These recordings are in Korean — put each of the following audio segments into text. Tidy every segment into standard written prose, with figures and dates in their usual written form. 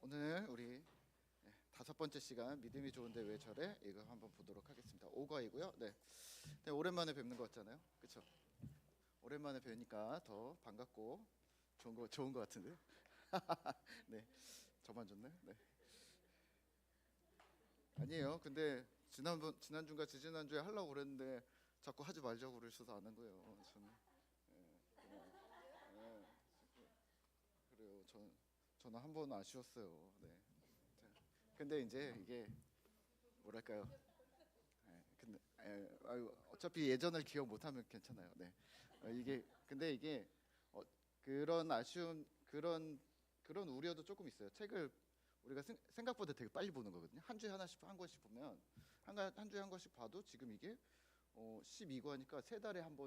오늘 우리 다섯 번째 시간 믿음이 좋은데 왜 저래? 이거 한번 보도록 하겠습니다. 5과이고요. 네, 오랜만에 뵙는 것 같잖아요. 그렇죠? 오랜만에 뵈니까 더 반갑고 좋은 것 같은데. 네, 저만 좋네. 네, 아니에요. 근데 지난주인가 지지난주에 하려고 그랬는데 자꾸 하지 말자고 그러셔서 안 한 거예요. 저는 네, 그래요. 저는 한 번 아쉬웠어요. 네. 자, 근데 이제 이게 뭐랄까요? 근데 어차피 예전을 기억 못하면 괜찮아요. 네. 이게 근데 이게 그런 아쉬움 그런 우려도 조금 있어요. 책을 우리가 생각보다 되게 빨리 보는 거거든요. 한 주에 하나씩 한 권씩 보면 한 주에 한 권씩 봐도 지금 이게 12과니까 세 달에 한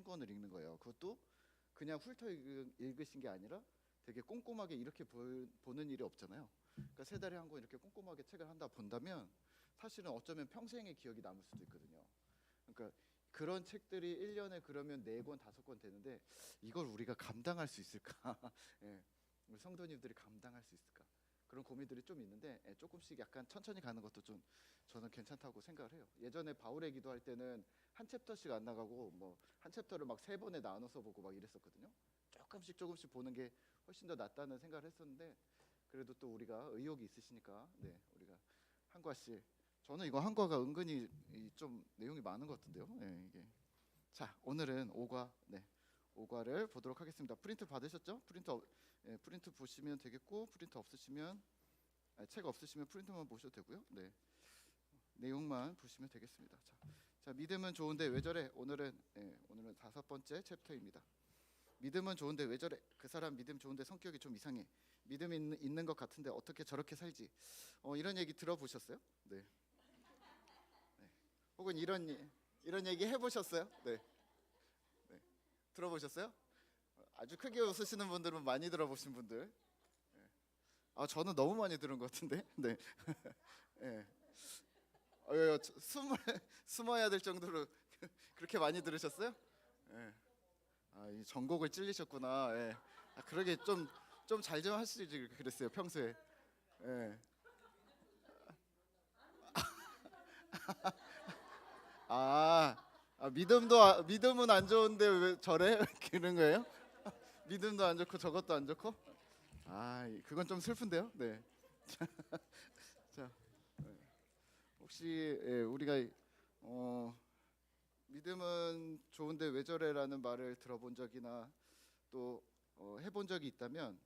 권을 읽는 거예요. 그것도 그냥 훑어 읽으신 게 아니라 되게 꼼꼼하게 이렇게 보는 일이 없잖아요. 그러니까 세 달에 한 권 이렇게 꼼꼼하게 책을 한다 본다면 사실은 어쩌면 평생의 기억이 남을 수도 있거든요. 그러니까 그런 책들이 1년에 그러면 4권, 5권 되는데 이걸 우리가 감당할 수 있을까? 예, 우리 성도님들이 감당할 수 있을까? 그런 고민들이 좀 있는데 조금씩 약간 천천히 가는 것도 좀 저는 괜찮다고 생각을 해요. 예전에 바울의 기도할 때는 한 챕터씩 안 나가고 뭐 한 챕터를 막 3번에 나눠서 보고 막 이랬었거든요. 조금씩 보는 게 훨씬 더 낫다는 생각을 했었는데 그래도 또 우리가 의욕이 있으시니까 네, 우리가 한 과씩 저는 이거 한 과가 은근히 좀 내용이 많은 것 같은데요. 네, 이게 자 오늘은 5과 네 5과를 보도록 하겠습니다. 프린트 받으셨죠? 프린트 보시면 되겠고 프린트 없으시면 책 없으시면 프린트만 보셔도 되고요. 네 내용만 보시면 되겠습니다. 자 믿음은 좋은데 왜 저래? 오늘은 5번째 챕터입니다. 믿음은 좋은데 왜 저래? 그 사람 믿음 좋은데 성격이 좀 이상해. 믿음이 있는 것 같은데 어떻게 저렇게 살지? 이런 얘기 들어보셨어요? 네. 혹은 이런 얘기 해보셨어요? 네. 네. 들어보셨어요? 아주 크게 웃으시는 분들은 많이 들어보신 분들. 저는 너무 많이 들은 것 같은데. 네. 네. 숨어야 될 정도로 그렇게 많이 들으셨어요? 네. 이 전곡을 찔리셨구나. 예. 그러게 좀 잘 좀 하시지 그랬어요 평소에. 예. 아, 믿음은 안 좋은데 왜 저래? 그런 거예요? 믿음도 안 좋고 저것도 안 좋고? 그건 좀 슬픈데요. 네. 자, 혹시 우리가 어, 믿음은 좋은데 왜 저래라는 말을 들어본 적이나 또 해본 적이 있다면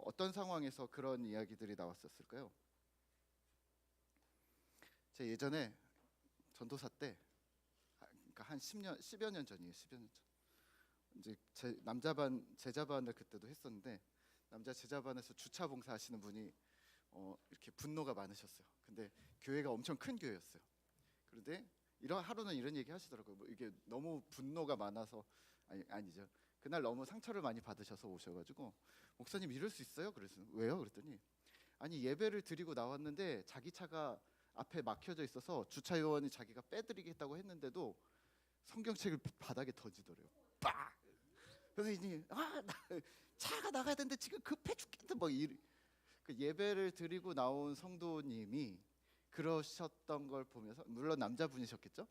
어떤 상황에서 그런 이야기들이 나왔었을까요? 제 예전에 전도사 때 그러니까 한 10여 년 전이에요. 10여 년 전. 이제 제 남자반 제자반을 그때도 했었는데 남자 제자반에서 주차 봉사하시는 분이 이렇게 분노가 많으셨어요. 근데 교회가 엄청 큰 교회였어요. 그런데 하루는 이런 얘기 하시더라고요. 뭐 이게 너무 분노가 많아서 아니죠. 그날 너무 상처를 많이 받으셔서 오셔가지고 목사님 이럴 수 있어요? 그래서 왜요? 그랬더니 아니 예배를 드리고 나왔는데 자기 차가 앞에 막혀져 있어서 주차 요원이 자기가 빼드리겠다고 했는데도 성경책을 바닥에 던지더래요. 빡! 그래서 이제 차가 나가야 되는데 지금 급해 죽겠다 그 예배를 드리고 나온 성도님이 그러셨던 걸 보면서 물론 남자분이셨겠죠.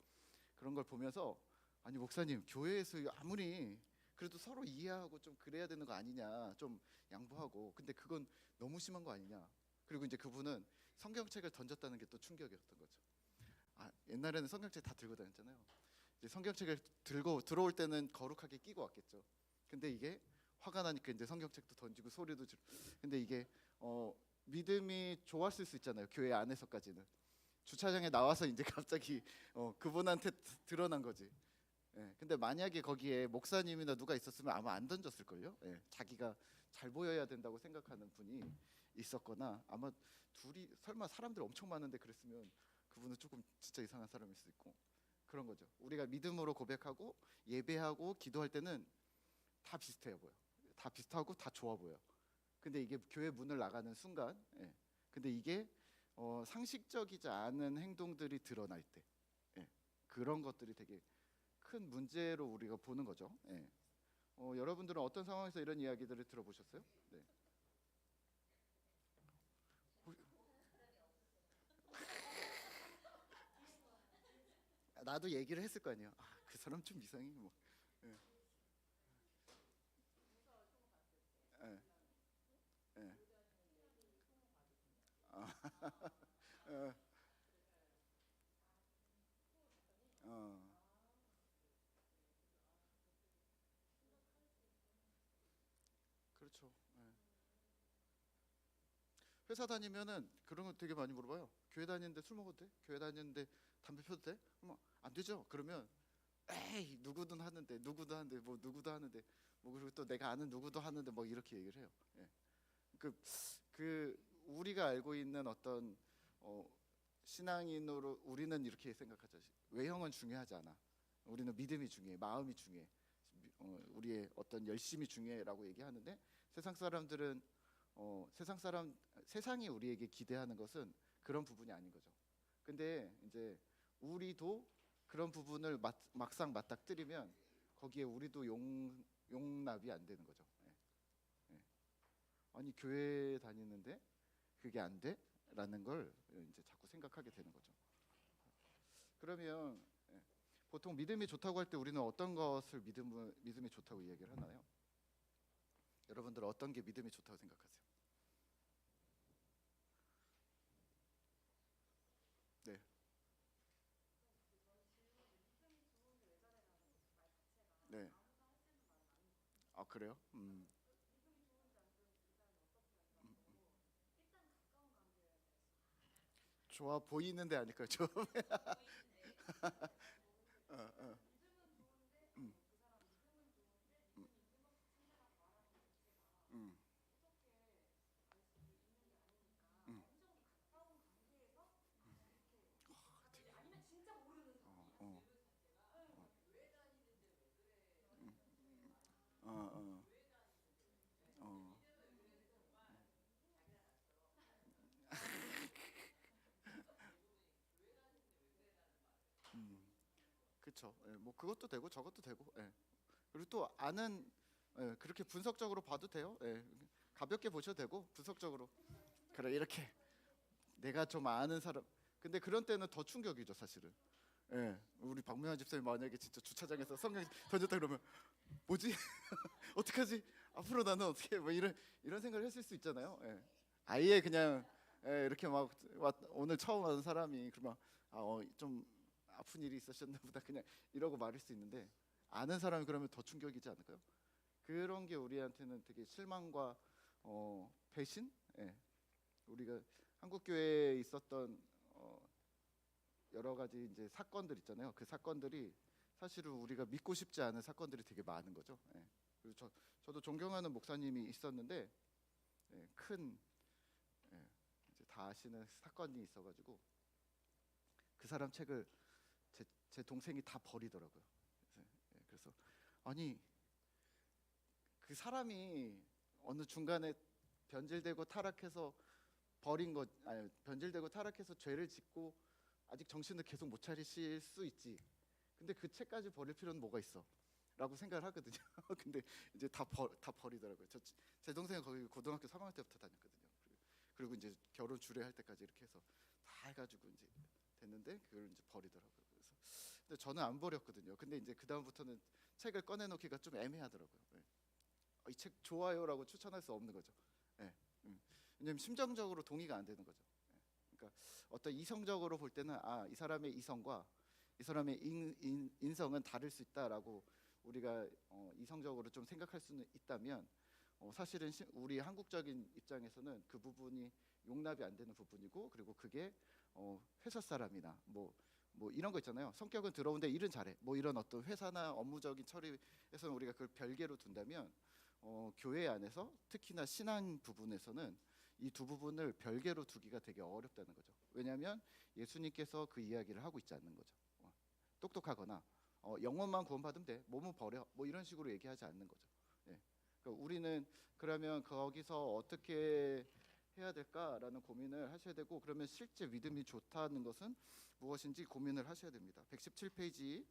그런 걸 보면서 아니 목사님 교회에서 아무리 그래도 서로 이해하고 좀 그래야 되는 거 아니냐 좀 양보하고 근데 그건 너무 심한 거 아니냐. 그리고 이제 그분은 성경책을 던졌다는 게 또 충격이었던 거죠. 옛날에는 성경책 다 들고 다녔잖아요. 이제 성경책을 들고 들어올 때는 거룩하게 끼고 왔겠죠. 근데 이게 화가 나니까 이제 성경책도 던지고 소리도 지르고. 근데 이게 믿음이 좋았을 수 있잖아요. 교회 안에서까지는 주차장에 나와서 이제 갑자기 그분한테 드러난 거지. 예. 근데 만약에 거기에 목사님이나 누가 있었으면 아마 안 던졌을 걸요. 예. 자기가 잘 보여야 된다고 생각하는 분이 있었거나 아마 둘이 설마 사람들 엄청 많은데 그랬으면 그분은 조금 진짜 이상한 사람일 수도 있고 그런 거죠. 우리가 믿음으로 고백하고 예배하고 기도할 때는 다 비슷해요 보여. 다 비슷하고 다 좋아 보여. 근데 이게 교회 문을 나가는 순간, 근데 이게 상식적이지 않은 행동들이 드러날 때, 그런 것들이 되게 큰 문제로 우리가 보는 거죠. 여러분들은 어떤 상황에서 이런 이야기들을 들어보셨어요? 네. 나도 얘기를 했을 거 아니에요. 그 사람 좀 이상해 뭐. 예. 예. 예. 어, 어, 그렇죠. 예. 회사 다니면은 그런 거 되게 많이 물어봐요. 교회 다니는데 술 먹어도 돼? 교회 다니는데 담배 펴도 돼? 뭐 안 되죠. 그러면 에이 누구든 하는데 누구도 하는데 뭐 누구도 하는데 뭐 그리고 또 내가 아는 누구도 하는데 뭐 이렇게 얘기를 해요. 예. 그, 그 우리가 알고 있는 어떤 어, 신앙인으로 우리는 이렇게 생각하죠. 외형은 중요하지 않아. 우리는 믿음이 중요해, 마음이 중요해, 우리의 어떤 열심이 중요해라고 얘기하는데 세상 사람들은 세상이 우리에게 기대하는 것은 그런 부분이 아닌 거죠. 근데 이제 우리도 그런 부분을 막상 맞닥뜨리면 거기에 우리도 용납이 안 되는 거죠. 예, 예. 아니 교회 다니는데 그게 안 돼? 라는 걸 이제 자꾸 생각하게 되는 거죠. 그러면 예, 보통 믿음이 좋다고 할 때 우리는 어떤 것을 믿음이 좋다고 이야기를 하나요? 여러분들 어떤 게 믿음이 좋다고 생각하세요? 네. 네. 아 그래요? 좋아 보이는데 아닐까요? 좀. 어, 어, 음, 음, 음. 어, 어, 어, 어, 그렇죠. 예, 뭐 그것도 되고 저것도 되고. 예. 그리고 또 아는 그렇게 분석적으로 봐도 돼요. 예. 가볍게 보셔도 되고 분석적으로. 그래 이렇게 내가 좀 아는 사람. 근데 그런 때는 더 충격이죠, 사실은. 예. 우리 박명환 집사님 만약에 진짜 주차장에서 성경 던졌다 그러면 뭐지? 어떡하지? 앞으로 나는 어떻게 뭐 이런 생각을 했을 수 있잖아요. 예. 아예 그냥 이렇게 막 오늘 처음 아는 사람이 그러면 좀 아픈 일이 있으셨나 보다 그냥 이러고 말일 수 있는데 아는 사람이 그러면 더 충격이지 않을까요? 그런 게 우리한테는 되게 실망과 배신? 예. 우리가 한국 교회에 있었던 여러 가지 이제 사건들 있잖아요. 그 사건들이 사실은 우리가 믿고 싶지 않은 사건들이 되게 많은 거죠. 예. 그리고 저도 존경하는 목사님이 있었는데 큰 예, 이제 다 아시는 사건이 있어가지고 그 사람 책을 제 동생이 다 버리더라고요. 그래서 아니 그 사람이 어느 중간에 변질되고 타락해서 버린 것 아니 변질되고 타락해서 죄를 짓고 아직 정신을 계속 못 차리실 수 있지. 근데 그 책까지 버릴 필요는 뭐가 있어? 라고 생각을 하거든요. 근데 이제 다 버리더라고요. 제 동생은 거기 고등학교 3학년 때부터 다녔거든요. 그리고 이제 결혼 주례할 때까지 이렇게 해서 다 해가지고 이제 됐는데 그걸 이제 버리더라고요. 그래서 근데 저는 안 버렸거든요. 근데 이제 그 다음부터는 책을 꺼내놓기가 좀 애매하더라고요. 네. 이책 좋아요라고 추천할 수 없는 거죠. 네. 왜냐면 심정적으로 동의가 안 되는 거죠. 그러니까 어떤 이성적으로 볼 때는 이 사람의 이성과 이 사람의 인성은 다를 수 있다라고 우리가 이성적으로 좀 생각할 수는 있다면 사실은 우리 한국적인 입장에서는 그 부분이 용납이 안 되는 부분이고 그리고 그게 회사 사람이나 뭐 이런 거 있잖아요. 성격은 더러운데 일은 잘해. 뭐 이런 어떤 회사나 업무적인 처리에서는 우리가 그걸 별개로 둔다면 교회 안에서 특히나 신앙 부분에서는 이 두 부분을 별개로 두기가 되게 어렵다는 거죠. 왜냐하면 예수님께서 그 이야기를 하고 있지 않는 거죠. 똑똑하거나 영혼만 구원받으면 돼, 몸은 버려, 뭐 이런 식으로 얘기하지 않는 거죠. 예. 그러니까 우리는 그러면 거기서 어떻게 해야 될까라는 고민을 하셔야 되고 그러면 실제 믿음이 좋다는 것은 무엇인지 고민을 하셔야 됩니다. 117페이지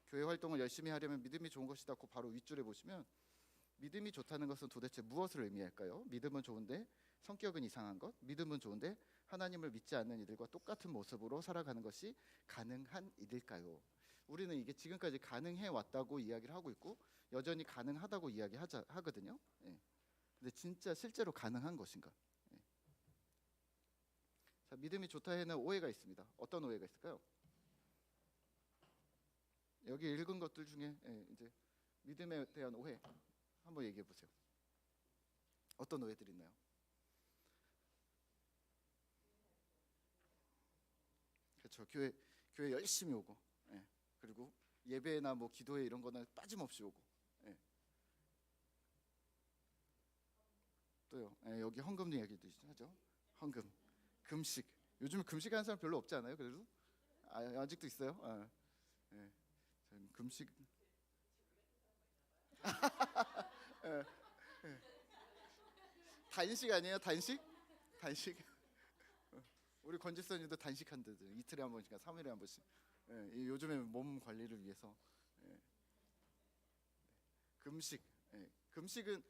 교회 활동을 열심히 하려면 믿음이 좋은 것이다. 그 바로 윗줄에 보시면 믿음이 좋다는 것은 도대체 무엇을 의미할까요? 믿음은 좋은데 성격은 이상한 것, 믿음은 좋은데 하나님을 믿지 않는 이들과 똑같은 모습으로 살아가는 것이 가능한 일일까요? 우리는 이게 지금까지 가능해 왔다고 이야기를 하고 있고 여전히 가능하다고 하거든요. 예. 근데 진짜 실제로 가능한 것인가? 예. 자, 믿음이 좋다에는 오해가 있습니다. 어떤 오해가 있을까요? 여기 읽은 것들 중에 이제 믿음에 대한 오해 한번 얘기해 보세요. 어떤 오해들이 있나요? 그렇죠. 교회 열심히 오고, 예. 그리고 예배나 뭐 기도회 이런 거는 빠짐없이 오고, 예. 또요. 예, 여기 헌금 이야기도 하죠. 헌금, 금식. 요즘 금식하는 사람 별로 없지 않아요? 그래도 아직도 있어요. 예. 금식. 예. 예. 단식 아니에요? 단식? 단식. 우리 권지선이도 단식한대요. 이틀에 한 번씩, 3일에 한 번씩. 예, 요즘에 몸 관리를 위해서. 예. 금식. 예. 금식은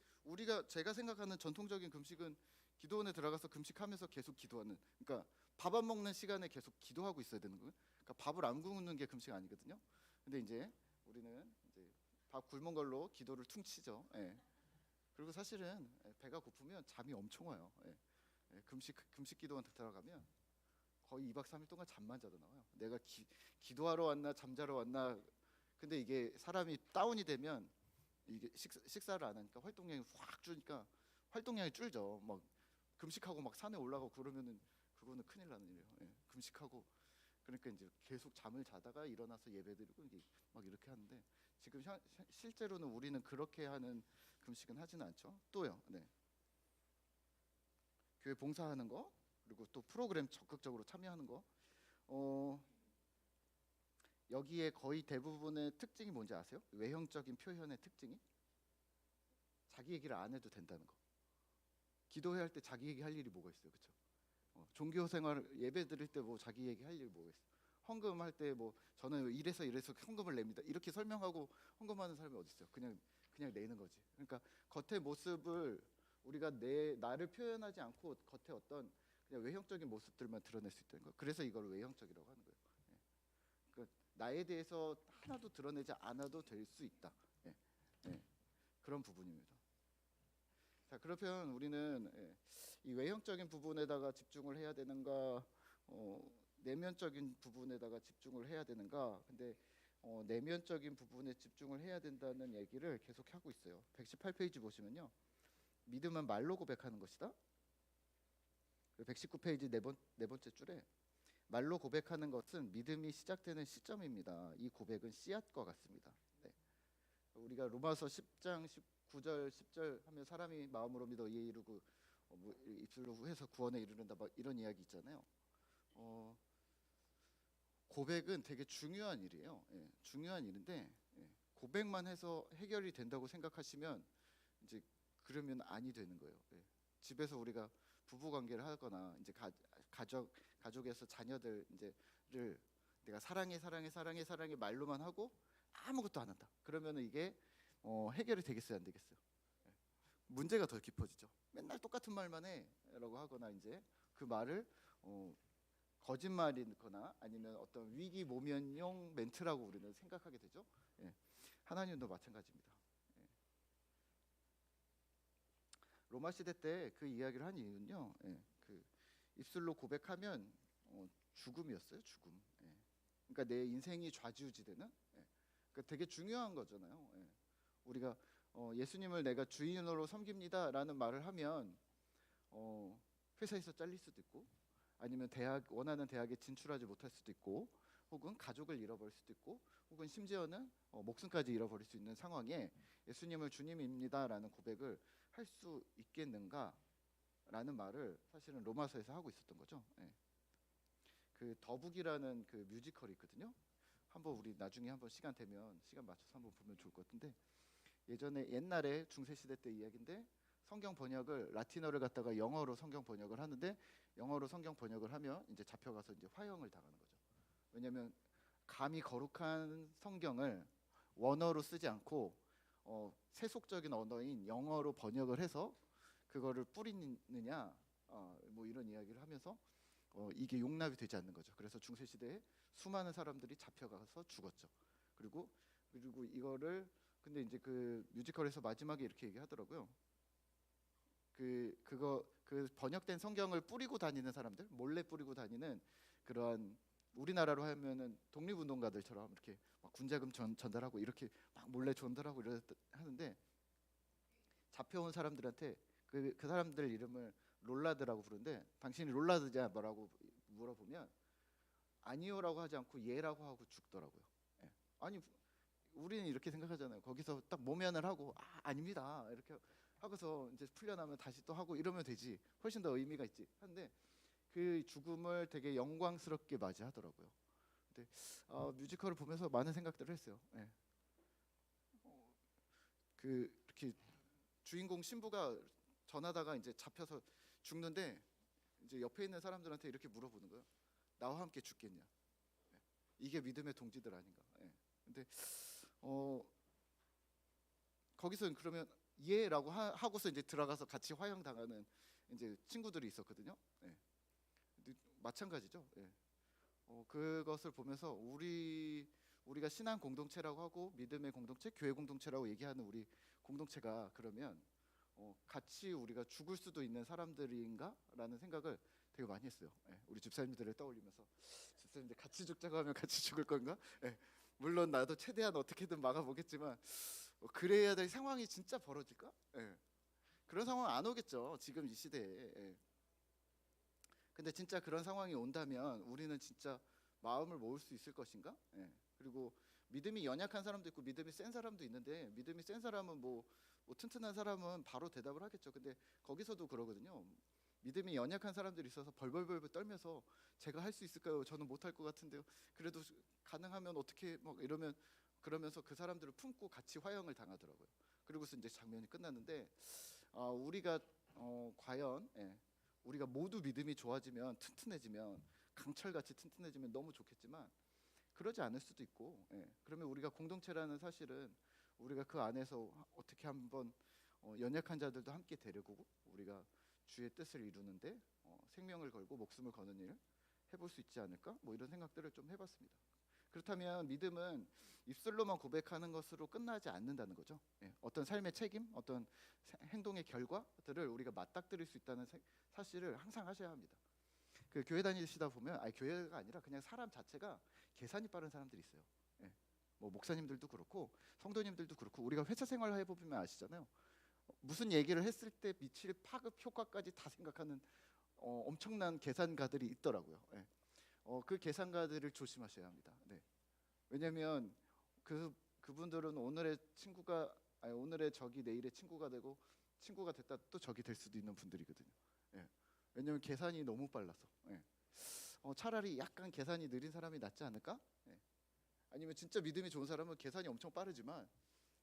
제가 생각하는 전통적인 금식은 기도원에 들어가서 금식하면서 계속 기도하는. 그러니까 밥 안 먹는 시간에 계속 기도하고 있어야 되는 거예요. 그러니까 밥을 안 굶는 게 금식 아니거든요. 근데 이제 우리는 이제 밥 굶은 걸로 기도를 퉁치죠. 예. 그리고 사실은 배가 고프면 잠이 엄청 와요. 예. 예. 금식 기도원에 들어가면 거의 2박 3일 동안 잠만 자다 나와요. 내가 기도하러 왔나 잠자러 왔나. 근데 이게 사람이 다운이 되면 이게 식사를 안 하니까 활동량이 확 줄니까 활동량이 줄죠. 막 금식하고 막 산에 올라가고 그러면은 그거는 큰일 나는 일이에요. 예, 금식하고 그러니까 이제 계속 잠을 자다가 일어나서 예배드리고 이게 막 이렇게 하는데 지금 실제로는 우리는 그렇게 하는 금식은 하지는 않죠. 또요. 네. 교회 봉사하는 거 그리고 또 프로그램 적극적으로 참여하는 거. 여기에 거의 대부분의 특징이 뭔지 아세요? 외형적인 표현의 특징이 자기 얘기를 안 해도 된다는 거. 기도회 할 때 자기 얘기 할 일이 뭐가 있어요, 그렇죠? 종교 생활 예배 드릴 때 뭐 자기 얘기 할 일이 뭐가 있어요? 헌금 할 때 뭐 저는 이래서 헌금을 냅니다. 이렇게 설명하고 헌금하는 사람이 어디 있어요? 그냥 내는 거지. 그러니까 겉의 모습을 우리가 나를 표현하지 않고 겉에 어떤 그냥 외형적인 모습들만 드러낼 수 있다는 거. 그래서 이걸 외형적이라고 하는 거예요. 예. 그러니까 나에 대해서 하나도 드러내지 않아도 될 수 있다. 예. 예. 그런 부분입니다. 자, 그러면 우리는 이 외형적인 부분에다가 집중을 해야 되는가, 내면적인 부분에다가 집중을 해야 되는가? 근데 내면적인 부분에 집중을 해야 된다는 얘기를 계속 하고 있어요. 118페이지 보시면요, 믿음은 말로 고백하는 것이다. 119페이지 네 번째 줄에 말로 고백하는 것은 믿음이 시작되는 시점입니다. 이 고백은 씨앗과 같습니다. 네. 우리가 로마서 10장 9절 10절 하면 사람이 마음으로 믿어 이에 이르고 뭐 입술로 해서 구원에 이르는다 막 이런 이야기 있잖아요. 고백은 되게 중요한 일이에요. 예, 중요한 일인데 고백만 해서 해결이 된다고 생각하시면 이제 그러면 아니 되는 거예요. 예. 집에서 우리가 부부 관계를 하거나 이제 가족에서 자녀들 이제를 내가 사랑해 말로만 하고 아무것도 안 한다. 그러면은 이게 해결이 되겠어요, 안 되겠어요? 예. 문제가 더 깊어지죠. 맨날 똑같은 말만 해라고 하거나 이제 그 말을 거짓말이거나 아니면 어떤 위기 모면용 멘트라고 우리는 생각하게 되죠. 예. 하나님도 마찬가지입니다. 예. 로마 시대 때 그 이야기를 한 이유는요. 예. 그 입술로 고백하면 죽음이었어요. 죽음. 예. 그러니까 내 인생이 좌지우지되는. 예. 그러니까 되게 중요한 거잖아요. 예. 우리가 예수님을 내가 주인으로 섬깁니다라는 말을 하면 회사에서 잘릴 수도 있고 아니면 원하는 대학에 진출하지 못할 수도 있고 혹은 가족을 잃어버릴 수도 있고 혹은 심지어는 목숨까지 잃어버릴 수 있는 상황에 예수님을 주님입니다라는 고백을 할 수 있겠는가라는 말을 사실은 로마서에서 하고 있었던 거죠. 예. 그 더북이라는 그 뮤지컬이 있거든요. 한번 우리 나중에 한번 시간 되면 시간 맞춰서 한번 보면 좋을 것 같은데 예전에 옛날에 중세 시대 때 이야기인데 성경 번역을 라틴어를 갖다가 영어로 성경 번역을 하는데 영어로 성경 번역을 하면 이제 잡혀가서 이제 화형을 당하는 거죠. 왜냐하면 감히 거룩한 성경을 원어로 쓰지 않고 세속적인 언어인 영어로 번역을 해서 그거를 뿌리느냐, 뭐 이런 이야기를 하면서 이게 용납이 되지 않는 거죠. 그래서 중세 시대에 수많은 사람들이 잡혀가서 죽었죠. 그리고 이거를 근데 이제 그 뮤지컬에서 마지막에 이렇게 얘기하더라고요. 그 번역된 성경을 뿌리고 다니는 사람들, 몰래 뿌리고 다니는 그러한 우리나라로 하면은 독립운동가들처럼 이렇게 막 군자금 전달하고 이렇게 막 몰래 전달하고 하는데 잡혀온 사람들한테 그 사람들 이름을 롤라드라고 부르는데 당신이 롤라드냐 뭐라고 물어보면 아니요라고 하지 않고 예라고 하고 죽더라고요. 예. 아니 우리는 이렇게 생각하잖아요. 거기서 딱 모면을 하고 아닙니다 이렇게 하고서 이제 풀려나면 다시 또 하고 이러면 되지. 훨씬 더 의미가 있지. 한데 그 죽음을 되게 영광스럽게 맞이하더라고요. 근데 뮤지컬을 보면서 많은 생각들을 했어요. 예. 그 이렇게 주인공 신부가 전하다가 이제 잡혀서 죽는데 이제 옆에 있는 사람들한테 이렇게 물어보는 거예요. 나와 함께 죽겠냐? 예. 이게 믿음의 동지들 아닌가? 예. 근데 거기서 그러면 예라고 하고서 이제 들어가서 같이 화형 당하는 이제 친구들이 있었거든요. 예. 마찬가지죠. 예. 그것을 보면서 우리가 신앙 공동체라고 하고 믿음의 공동체, 교회 공동체라고 얘기하는 우리 공동체가 그러면 같이 우리가 죽을 수도 있는 사람들인가라는 생각을 되게 많이 했어요. 예. 우리 집사님들을 떠올리면서 집사님들 같이 죽자고 하면 같이 죽을 건가? 예. 물론 나도 최대한 어떻게든 막아보겠지만 그래야 될 상황이 진짜 벌어질까? 예. 그런 상황 안 오겠죠. 지금 이 시대에. 예. 근데 진짜 그런 상황이 온다면 우리는 진짜 마음을 모을 수 있을 것인가? 예. 그리고 믿음이 연약한 사람도 있고 믿음이 센 사람도 있는데 믿음이 센 사람은 뭐 튼튼한 사람은 바로 대답을 하겠죠. 근데 거기서도 그러거든요. 믿음이 연약한 사람들이 있어서 벌벌벌 떨면서 제가 할 수 있을까요? 저는 못할 것 같은데요. 그래도 가능하면 어떻게 막 이러면 그러면서 그 사람들을 품고 같이 화형을 당하더라고요. 그리고서 이제 장면이 끝났는데 우리가 과연 우리가 모두 믿음이 좋아지면 튼튼해지면 강철같이 튼튼해지면 너무 좋겠지만 그러지 않을 수도 있고 그러면 우리가 공동체라는 사실은 우리가 그 안에서 어떻게 한번 연약한 자들도 함께 데리고 우리가 주의 뜻을 이루는데 생명을 걸고 목숨을 거는 일 해볼 수 있지 않을까? 뭐 이런 생각들을 좀 해봤습니다. 그렇다면 믿음은 입술로만 고백하는 것으로 끝나지 않는다는 거죠. 어떤 삶의 책임, 어떤 행동의 결과들을 우리가 맞닥뜨릴 수 있다는 사실을 항상 하셔야 합니다. 그 교회 다니시다 보면 교회가 아니라 그냥 사람 자체가 계산이 빠른 사람들이 있어요. 뭐 목사님들도 그렇고 성도님들도 그렇고 우리가 회사 생활을 해보면 아시잖아요. 무슨 얘기를 했을 때 미칠 파급 효과까지 다 생각하는 엄청난 계산가들이 있더라고요. 그 계산가들을 조심하셔야 합니다. 네. 왜냐하면 그분들은 오늘의 적이 내일의 친구가 되고 친구가 됐다 또 적이 될 수도 있는 분들이거든요. 왜냐하면 계산이 너무 빨라서. 차라리 약간 계산이 느린 사람이 낫지 않을까? 아니면 진짜 믿음이 좋은 사람은 계산이 엄청 빠르지만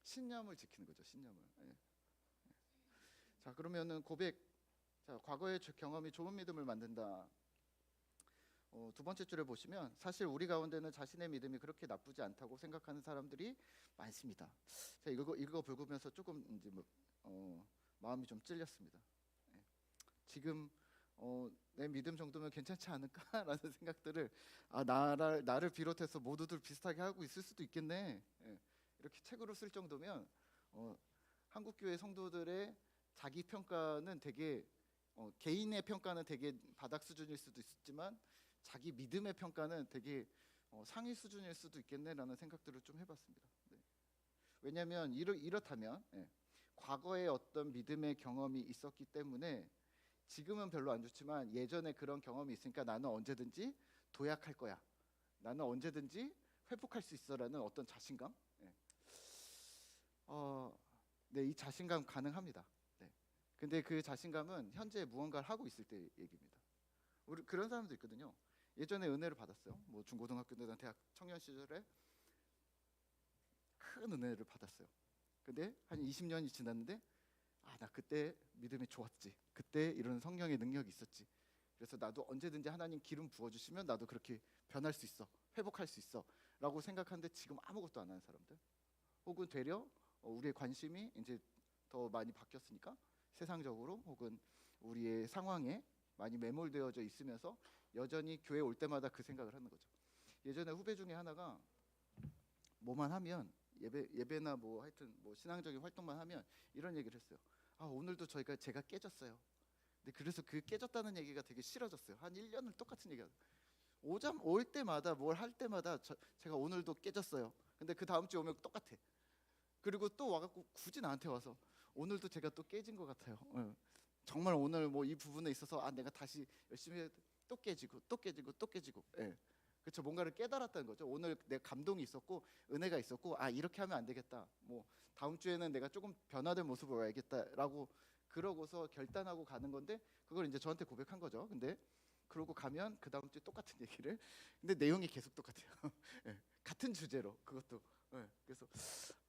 신념을 지키는 거죠. 신념을. 자, 그러면은 고백. 자, 과거의 경험이 좋은 믿음을 만든다. 두 번째 줄에 보시면 사실 우리 가운데는 자신의 믿음이 그렇게 나쁘지 않다고 생각하는 사람들이 많습니다. 자, 이거 보면서 조금 이제 마음이 좀 찔렸습니다. 지금 내 믿음 정도면 괜찮지 않을까라는 생각들을 나를 비롯해서 모두들 비슷하게 하고 있을 수도 있겠네. 이렇게 책으로 쓸 정도면 한국교회 성도들의 자기 평가는 되게 개인의 평가는 되게 바닥 수준일 수도 있지만 자기 믿음의 평가는 되게 상위 수준일 수도 있겠네라는 생각들을 좀 해봤습니다. 네. 왜냐하면 이렇다면 과거에 어떤 믿음의 경험이 있었기 때문에 지금은 별로 안 좋지만 예전에 그런 경험이 있으니까 나는 언제든지 도약할 거야. 나는 언제든지 회복할 수 있어라는 어떤 자신감. 네, 이 자신감 가능합니다. 네. 근데 그 자신감은 현재 무언가를 하고 있을 때 얘기입니다. 우리 그런 사람도 있거든요. 예전에 은혜를 받았어요. 뭐 중고등학교나 대학 청년 시절에 큰 은혜를 받았어요. 근데 한 20년이 지났는데 나 그때 믿음이 좋았지. 그때 이런 성령의 능력이 있었지. 그래서 나도 언제든지 하나님 기름 부어주시면 나도 그렇게 변할 수 있어. 회복할 수 있어. 라고 생각하는데 지금 아무것도 안 하는 사람들. 혹은 되려 우리의 관심이 이제 더 많이 바뀌었으니까 세상적으로 혹은 우리의 상황에 많이 매몰되어져 있으면서 여전히 교회 올 때마다 그 생각을 하는 거죠. 예전에 후배 중에 하나가 뭐만 하면 예배나 뭐 하여튼 뭐 신앙적인 활동만 하면 이런 얘기를 했어요. 아, 오늘도 제가 깨졌어요. 근데 그래서 그 깨졌다는 얘기가 되게 싫어졌어요. 한 1년을 똑같은 얘기가 오점 올 때마다 뭘 할 때마다 제가 오늘도 깨졌어요. 근데 그 다음 주에 오면 똑같아. 그리고 또 와갖고 굳이 나한테 와서 오늘도 제가 또 깨진 것 같아요. 정말 오늘 뭐 이 부분에 있어서 아 내가 다시 열심히 해야 돼. 또 깨지고 또 깨지고 또 깨지고. 예. 그렇죠. 뭔가를 깨달았다는 거죠. 오늘 내 감동이 있었고 은혜가 있었고 아 이렇게 하면 안 되겠다. 뭐 다음 주에는 내가 조금 변화된 모습을 봐야겠다라고 그러고서 결단하고 가는 건데 그걸 이제 저한테 고백한 거죠. 근데 그러고 가면 그 다음 주에 똑같은 얘기를 근데 내용이 계속 똑같아요. 예. 같은 주제로 그것도. 예. 그래서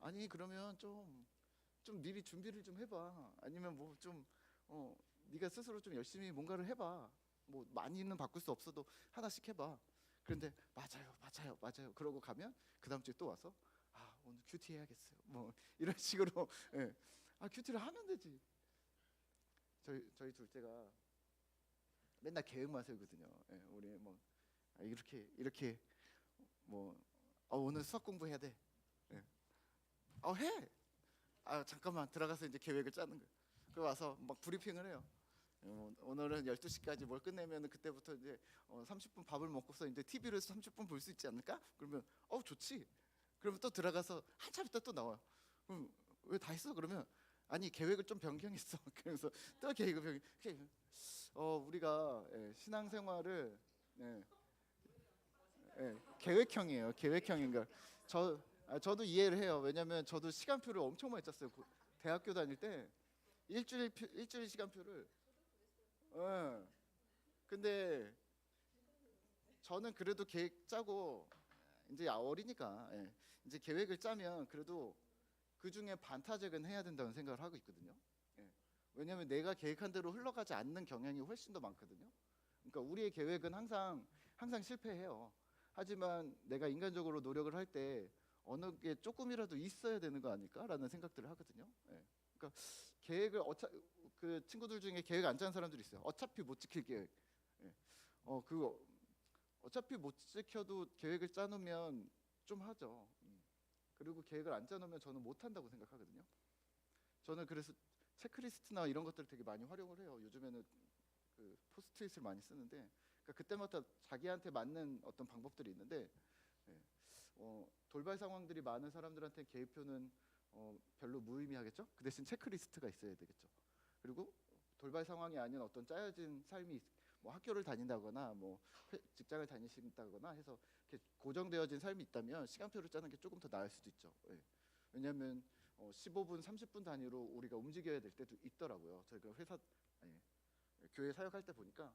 아니 그러면 좀 미리 준비를 좀 해봐. 아니면 뭐 좀 네가 스스로 좀 열심히 뭔가를 해봐. 뭐 많이는 바꿀 수 없어도 하나씩 해봐. 그런데 맞아요. 그러고 가면 그 다음 주에 또 와서 아 오늘 큐티 해야겠어요. 뭐 이런 식으로 예. 아 큐티를 하면 되지. 저희 둘째가 맨날 계획만 세우거든요. 예, 우리 뭐 아, 이렇게 뭐 오늘 수학 공부해야 돼. 예. 해. 아 잠깐만 들어가서 이제 계획을 짜는 거예요. 그 와서 막 브리핑을 해요. 오늘은 12시까지 뭘 끝내면 그때부터 이제 30분 밥을 먹고서 이제 TV를 30분 볼 수 있지 않을까? 그러면 좋지. 그러면 또 들어가서 한참 있다 또 나와요. 그럼 왜 다 했어? 그러면 아니 계획을 좀 변경했어. 그래서 또 계획을 변경. 우리가 신앙생활을 예, 계획형이에요. 계획형인가? 저도 이해를 해요. 왜냐면 저도 시간표를 엄청 많이 짰어요. 대학교 다닐 때 일주일 시간표를. 예. 근데 저는 그래도 계획 짜고 이제 어리니까 이제 계획을 짜면 그래도 그 중에 반타작은 해야 된다는 생각을 하고 있거든요. 예. 왜냐하면 내가 계획한 대로 흘러가지 않는 경향이 훨씬 더 많거든요. 그러니까 우리의 계획은 항상 실패해요. 하지만 내가 인간적으로 노력을 할 때 어느 게 조금이라도 있어야 되는 거 아닐까라는 생각들을 하거든요. 예. 그러니까 계획을 그 친구들 중에 계획 안 짜는 사람들이 있어요. 어차피 못 지킬 계획. 예. 그거 어차피 못 지켜도 계획을 짜놓으면 좀 하죠. 그리고 계획을 안 짜놓으면 저는 못 한다고 생각하거든요. 저는 그래서 체크리스트나 이런 것들을 되게 많이 활용을 해요. 요즘에는 그 포스트잇을 많이 쓰는데 그러니까 그때마다 자기한테 맞는 어떤 방법들이 있는데 예. 돌발 상황들이 많은 사람들한테 계획표는 별로 무의미하겠죠. 그 대신 체크리스트가 있어야 되겠죠. 그리고 돌발 상황이 아닌 어떤 짜여진 삶이 뭐 학교를 다닌다거나 뭐 직장을 다니신다거나 해서 이렇게 고정되어진 삶이 있다면 시간표를 짜는 게 조금 더 나을 수도 있죠. 예. 왜냐하면 15분, 30분 단위로 우리가 움직여야 될 때도 있더라고요. 저희가 회사 교회 사역할 때 보니까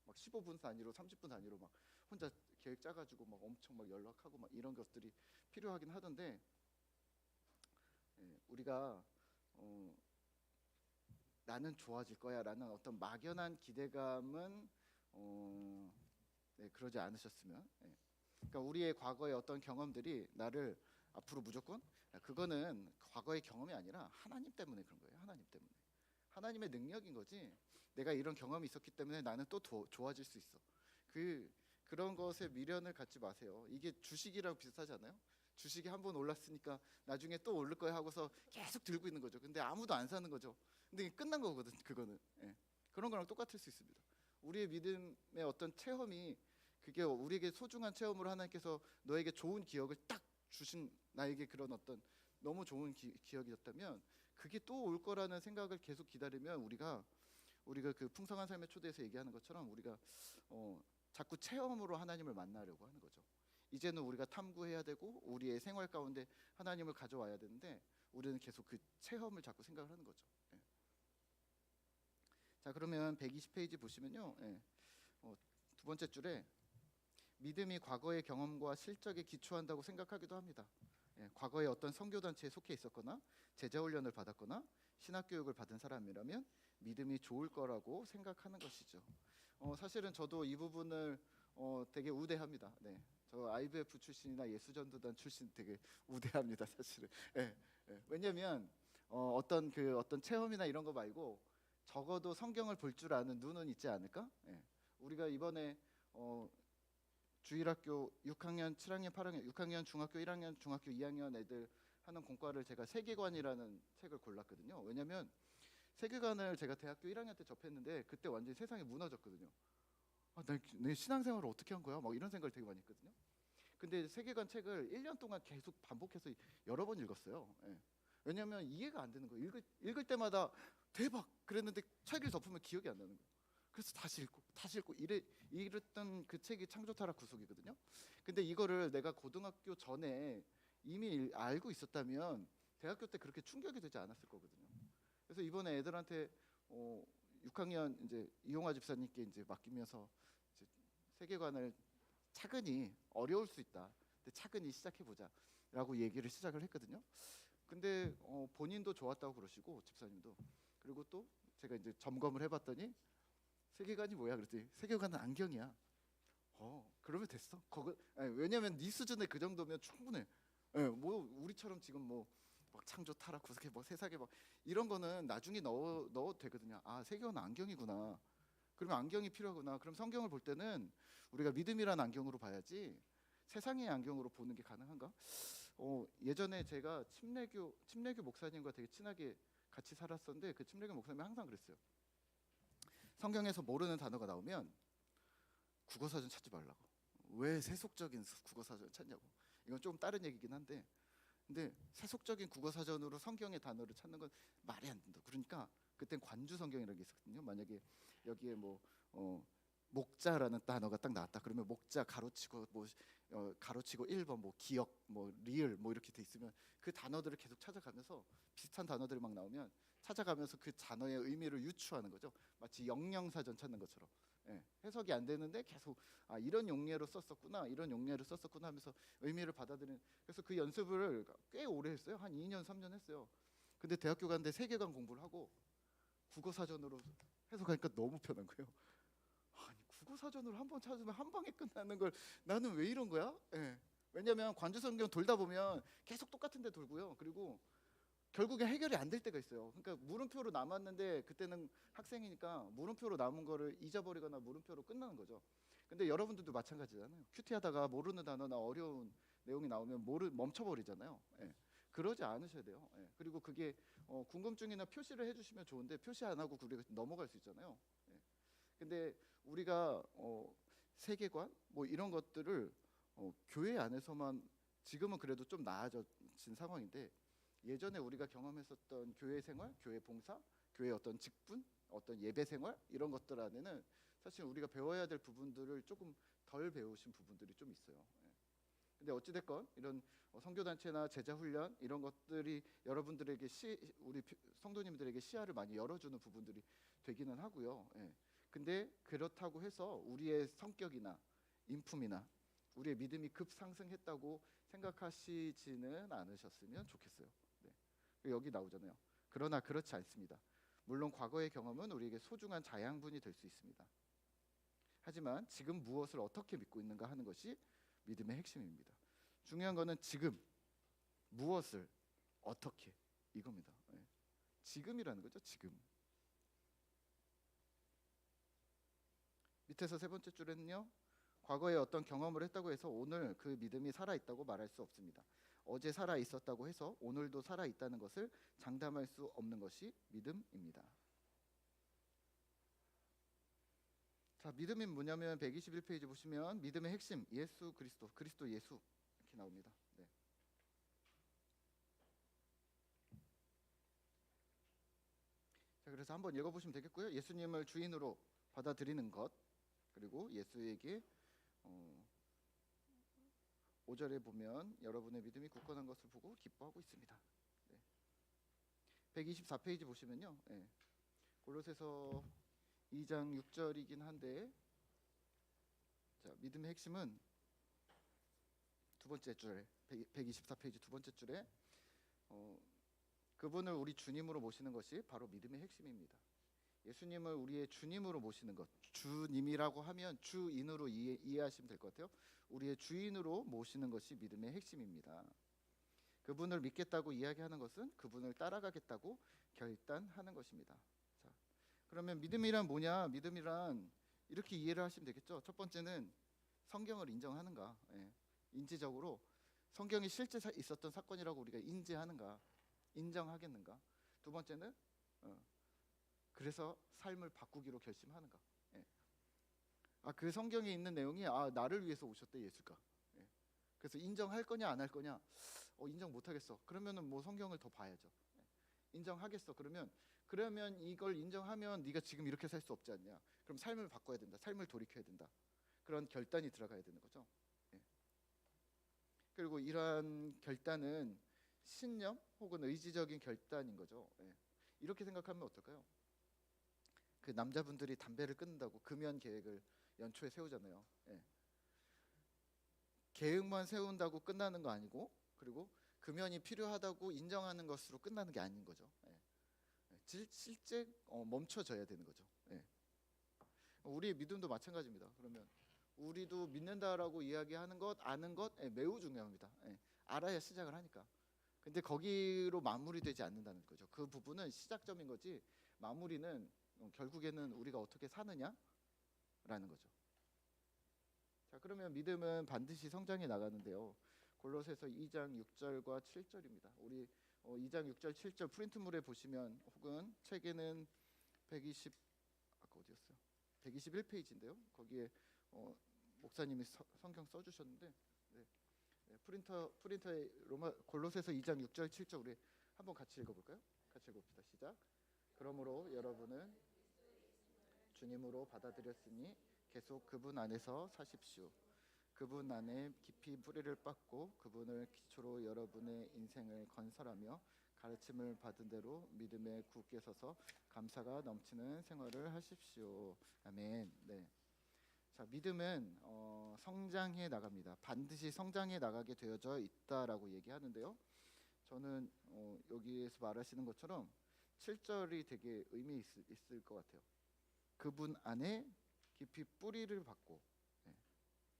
막 15분 단위로 30분 단위로 막 혼자 계획 짜가지고 막 엄청 막 연락하고 막 이런 것들이 필요하긴 하던데 우리가 나는 좋아질 거야라는 어떤 막연한 기대감은 그러지 않으셨으면. 그러니까 우리의 과거의 어떤 경험들이 나를 앞으로 무조건 그거는 과거의 경험이 아니라 하나님 때문에 그런 거예요. 하나님 때문에. 하나님의 능력인 거지. 내가 이런 경험이 있었기 때문에 나는 또 좋아질 수 있어. 그런 것에 미련을 갖지 마세요. 이게 주식이랑 비슷하지 않아요? 주식이 한번 올랐으니까 나중에 또 오를 거야 하고서 계속 들고 있는 거죠. 근데 아무도 안 사는 거죠. 근데 끝난 거거든. 그거는. 그런 거랑 똑같을 수 있습니다. 우리의 믿음의 어떤 체험이 그게 우리에게 소중한 체험으로 하나님께서 너에게 좋은 기억을 딱 주신 나에게 그런 어떤 너무 좋은 기억이었다면 그게 또 올 거라는 생각을 계속 기다리면 우리가 그 풍성한 삶의 초대에서 얘기하는 것처럼 우리가 자꾸 체험으로 하나님을 만나려고 하는 거죠. 이제는 우리가 탐구해야 되고 우리의 생활 가운데 하나님을 가져와야 되는데 우리는 계속 그 체험을 자꾸 생각을 하는 거죠. 자 그러면 120페이지 보시면요. 두 번째 줄에 믿음이 과거의 경험과 실적에 기초한다고 생각하기도 합니다. 과거에 어떤 선교단체에 속해 있었거나 제자훈련을 받았거나 신학교육을 받은 사람이라면 믿음이 좋을 거라고 생각하는 것이죠. 사실은 저도 이 부분을 되게 우대합니다. 저 IBF 출신이나 예수전도단 출신 되게 우대합니다, 사실은. 예, 예. 왜냐하면 어떤 체험이나 이런 거 말고 적어도 성경을 볼 줄 아는 눈은 있지 않을까? 예. 우리가 이번에 주일학교 6학년, 7학년, 8학년, 6학년, 중학교 1학년, 중학교 2학년 애들 하는 공과를 제가 세계관이라는 책을 골랐거든요. 왜냐하면 세계관을 제가 대학교 1학년 때 접했는데 그때 완전히 세상이 무너졌거든요. 내 신앙생활을 어떻게 한 거야? 막 이런 생각을 되게 많이 했거든요. 근데 세계관 책을 1년 동안 계속 반복해서 여러 번 읽었어요. 예. 왜냐하면 이해가 안 되는 거예요. 읽을 때마다 대박 그랬는데 책을 덮으면 기억이 안 나는 거예요. 그래서 다시 읽고 이랬던 그 책이 창조타락 구속이거든요. 근데 이거를 내가 고등학교 전에 이미 알고 있었다면 대학교 때 그렇게 충격이 되지 않았을 거거든요. 그래서 이번에 애들한테 6학년 이제 이용화 집사님께 이제 맡기면서 이제 세계관을 차근히 어려울 수 있다. 근데 차근히 시작해 보자라고 얘기를 시작을 했거든요. 근데 본인도 좋았다고 그러시고 집사님도 그리고 또 제가 이제 점검을 해봤더니 세계관이 뭐야 그랬더니 세계관은 안경이야. 그러면 됐어. 왜냐면 네 수준에 그 정도면 충분해. 뭐 우리처럼 지금 뭐 막 창조 타락 구속해 뭐 세상에 막 이런 거는 나중에 넣어도 되거든요. 아 세계관은 안경이구나. 그러면 안경이 필요하구나. 그럼 성경을 볼 때는 우리가 믿음이라는 안경으로 봐야지 세상의 안경으로 보는 게 가능한가? 예전에 제가 침례교 목사님과 되게 친하게 같이 살았었는데 그 침례교 목사님이 항상 그랬어요. 성경에서 모르는 단어가 나오면 국어사전 찾지 말라고. 왜 세속적인 국어사전을 찾냐고. 이건 좀 다른 얘기긴 한데 근데 세속적인 국어사전으로 성경의 단어를 찾는 건 말이 안 된다. 그러니까 그땐 관주 성경이라는 게 있었거든요. 만약에 여기에 뭐 목자라는 단어가 딱 나왔다. 그러면 목자 가로치고 가로치고 1번 뭐 기억 뭐 리을 뭐 이렇게 돼 있으면 그 단어들을 계속 찾아가면서 비슷한 단어들이 막 나오면 찾아가면서 그 단어의 의미를 유추하는 거죠. 마치 영영사전 찾는 것처럼. 예, 해석이 안 되는데 계속 이런 용례로 썼었구나 이런 용례로 썼었구나 하면서 의미를 받아들이는. 그래서 그 연습을 꽤 오래 했어요. 한 2년 3년 했어요. 근데 대학교 갔는데 세계관 공부를 하고 국어사전으로 해석하니까 너무 편한 거예요. 아니 국어사전으로 한 번 찾으면 한 방에 끝나는 걸 나는 왜 이런 거야? 예. 왜냐면 관주성경 돌다 보면 계속 똑같은 데 돌고요. 그리고 결국에 해결이 안 될 때가 있어요. 그러니까 물음표로 남았는데 그때는 학생이니까 물음표로 남은 거를 잊어버리거나 물음표로 끝나는 거죠. 근데 여러분들도 마찬가지잖아요. 큐티하다가 모르는 단어나 어려운 내용이 나오면 멈춰버리잖아요. 예. 그러지 않으셔야 돼요. 예. 그리고 그게 궁금증이나 표시를 해주시면 좋은데 표시 안 하고 우리가 넘어갈 수 있잖아요. 예. 근데 우리가 세계관 뭐 이런 것들을 교회 안에서만 지금은 그래도 좀 나아진 상황인데 예전에 우리가 경험했었던 교회 생활, 교회 봉사, 교회 어떤 직분, 어떤 예배 생활 이런 것들 안에는 사실 우리가 배워야 될 부분들을 조금 덜 배우신 부분들이 좀 있어요. 예. 근데 어찌 됐건 이런 선교 단체나 제자 훈련 이런 것들이 여러분들에게 우리 성도님들에게 시야를 많이 열어주는 부분들이 되기는 하고요. 예. 근데 그렇다고 해서 우리의 성격이나 인품이나 우리의 믿음이 급상승했다고 생각하시지는 않으셨으면 좋겠어요. 네. 여기 나오잖아요. 그러나 그렇지 않습니다. 물론 과거의 경험은 우리에게 소중한 자양분이 될 수 있습니다. 하지만 지금 무엇을 어떻게 믿고 있는가 하는 것이 믿음의 핵심입니다. 중요한 거는 지금 무엇을 어떻게 이겁니다. 네. 지금이라는 거죠. 지금. 밑에서 세 번째 줄에는요. 과거에 어떤 경험을 했다고 해서 오늘 그 믿음이 살아있다고 말할 수 없습니다. 어제 살아있었다고 해서 오늘도 살아있다는 것을 장담할 수 없는 것이 믿음입니다. 자, 믿음이 뭐냐면 121페이지 보시면 믿음의 핵심 예수 그리스도 예수 이렇게 나옵니다. 네. 자, 그래서 한번 읽어보시면 되겠고요. 예수님을 주인으로 받아들이는 것 그리고 예수에게 5절에 보면 여러분의 믿음이 굳건한 것을 보고 기뻐하고 있습니다. 네. 124페이지 보시면요. 네. 골로새서 2장 6절이긴 한데 자, 믿음의 핵심은 두 번째 줄에 124페이지 두 번째 줄에 그분을 우리 주님으로 모시는 것이 바로 믿음의 핵심입니다. 예수님을 우리의 주님으로 모시는 것. 주님이라고 하면 주인으로 이해하시면 될 것 같아요. 우리의 주인으로 모시는 것이 믿음의 핵심입니다. 그분을 믿겠다고 이야기하는 것은 그분을 따라가겠다고 결단하는 것입니다. 자, 그러면 믿음이란 뭐냐? 믿음이란 이렇게 이해를 하시면 되겠죠. 첫 번째는 성경을 인정하는가, 인지적으로 성경이 실제 있었던 사건이라고 우리가 인지하는가, 인정하겠는가. 두 번째는 그래서 삶을 바꾸기로 결심하는가. 그 성경에 있는 내용이 나를 위해서 오셨대 예수가. 그래서 인정할 거냐 안 할 거냐. 인정 못 하겠어. 그러면은 뭐 성경을 더 봐야죠. 인정하겠어. 그러면 이걸 인정하면 네가 지금 이렇게 살 수 없지 않냐. 그럼 삶을 바꿔야 된다. 삶을 돌이켜야 된다. 그런 결단이 들어가야 되는 거죠. 그리고 이러한 결단은 신념 혹은 의지적인 결단인 거죠. 이렇게 생각하면 어떨까요? 그 남자분들이 담배를 끊는다고 금연 계획을 연초에 세우잖아요. 계획만 세운다고 끝나는 거 아니고, 그리고 금연이 필요하다고 인정하는 것으로 끝나는 게 아닌 거죠. 실제 멈춰져야 되는 거죠. 우리의 믿음도 마찬가지입니다. 그러면 우리도 믿는다라고 이야기하는 것, 아는 것 매우 중요합니다. 알아야 시작을 하니까. 근데 거기로 마무리되지 않는다는 거죠. 그 부분은 시작점인 거지 마무리는 결국에는 우리가 어떻게 사느냐라는 거죠. 자, 그러면 믿음은 반드시 성장해 나가는데요. 골로새서 2장 6절과 7절입니다. 우리 2장 6절 7절 프린트물에 보시면, 혹은 책에는 120 아까 어디였어요? 121페이지인데요. 거기에 목사님이 성경 써주셨는데, 프린터에 골로새서 2장 6절 7절 우리 한번 같이 읽어볼까요? 같이 읽어봅시다. 시작. 그러므로 여러분은 주님으로 받아들였으니 계속 그분 안에서 사십시오. 그분 안에 깊이 뿌리를 빻고 그분을 기초로 여러분의 인생을 건설하며 가르침을 받은 대로 믿음에 굳게 서서 감사가 넘치는 생활을 하십시오. 아멘. 네. 자, 믿음은 성장해 나갑니다. 반드시 성장해 나가게 되어져 있다라고 얘기하는데요. 저는 여기에서 말하시는 것처럼 7절이 되게 의미 있을 것 같아요. 그분 안에 깊이 뿌리를 박고,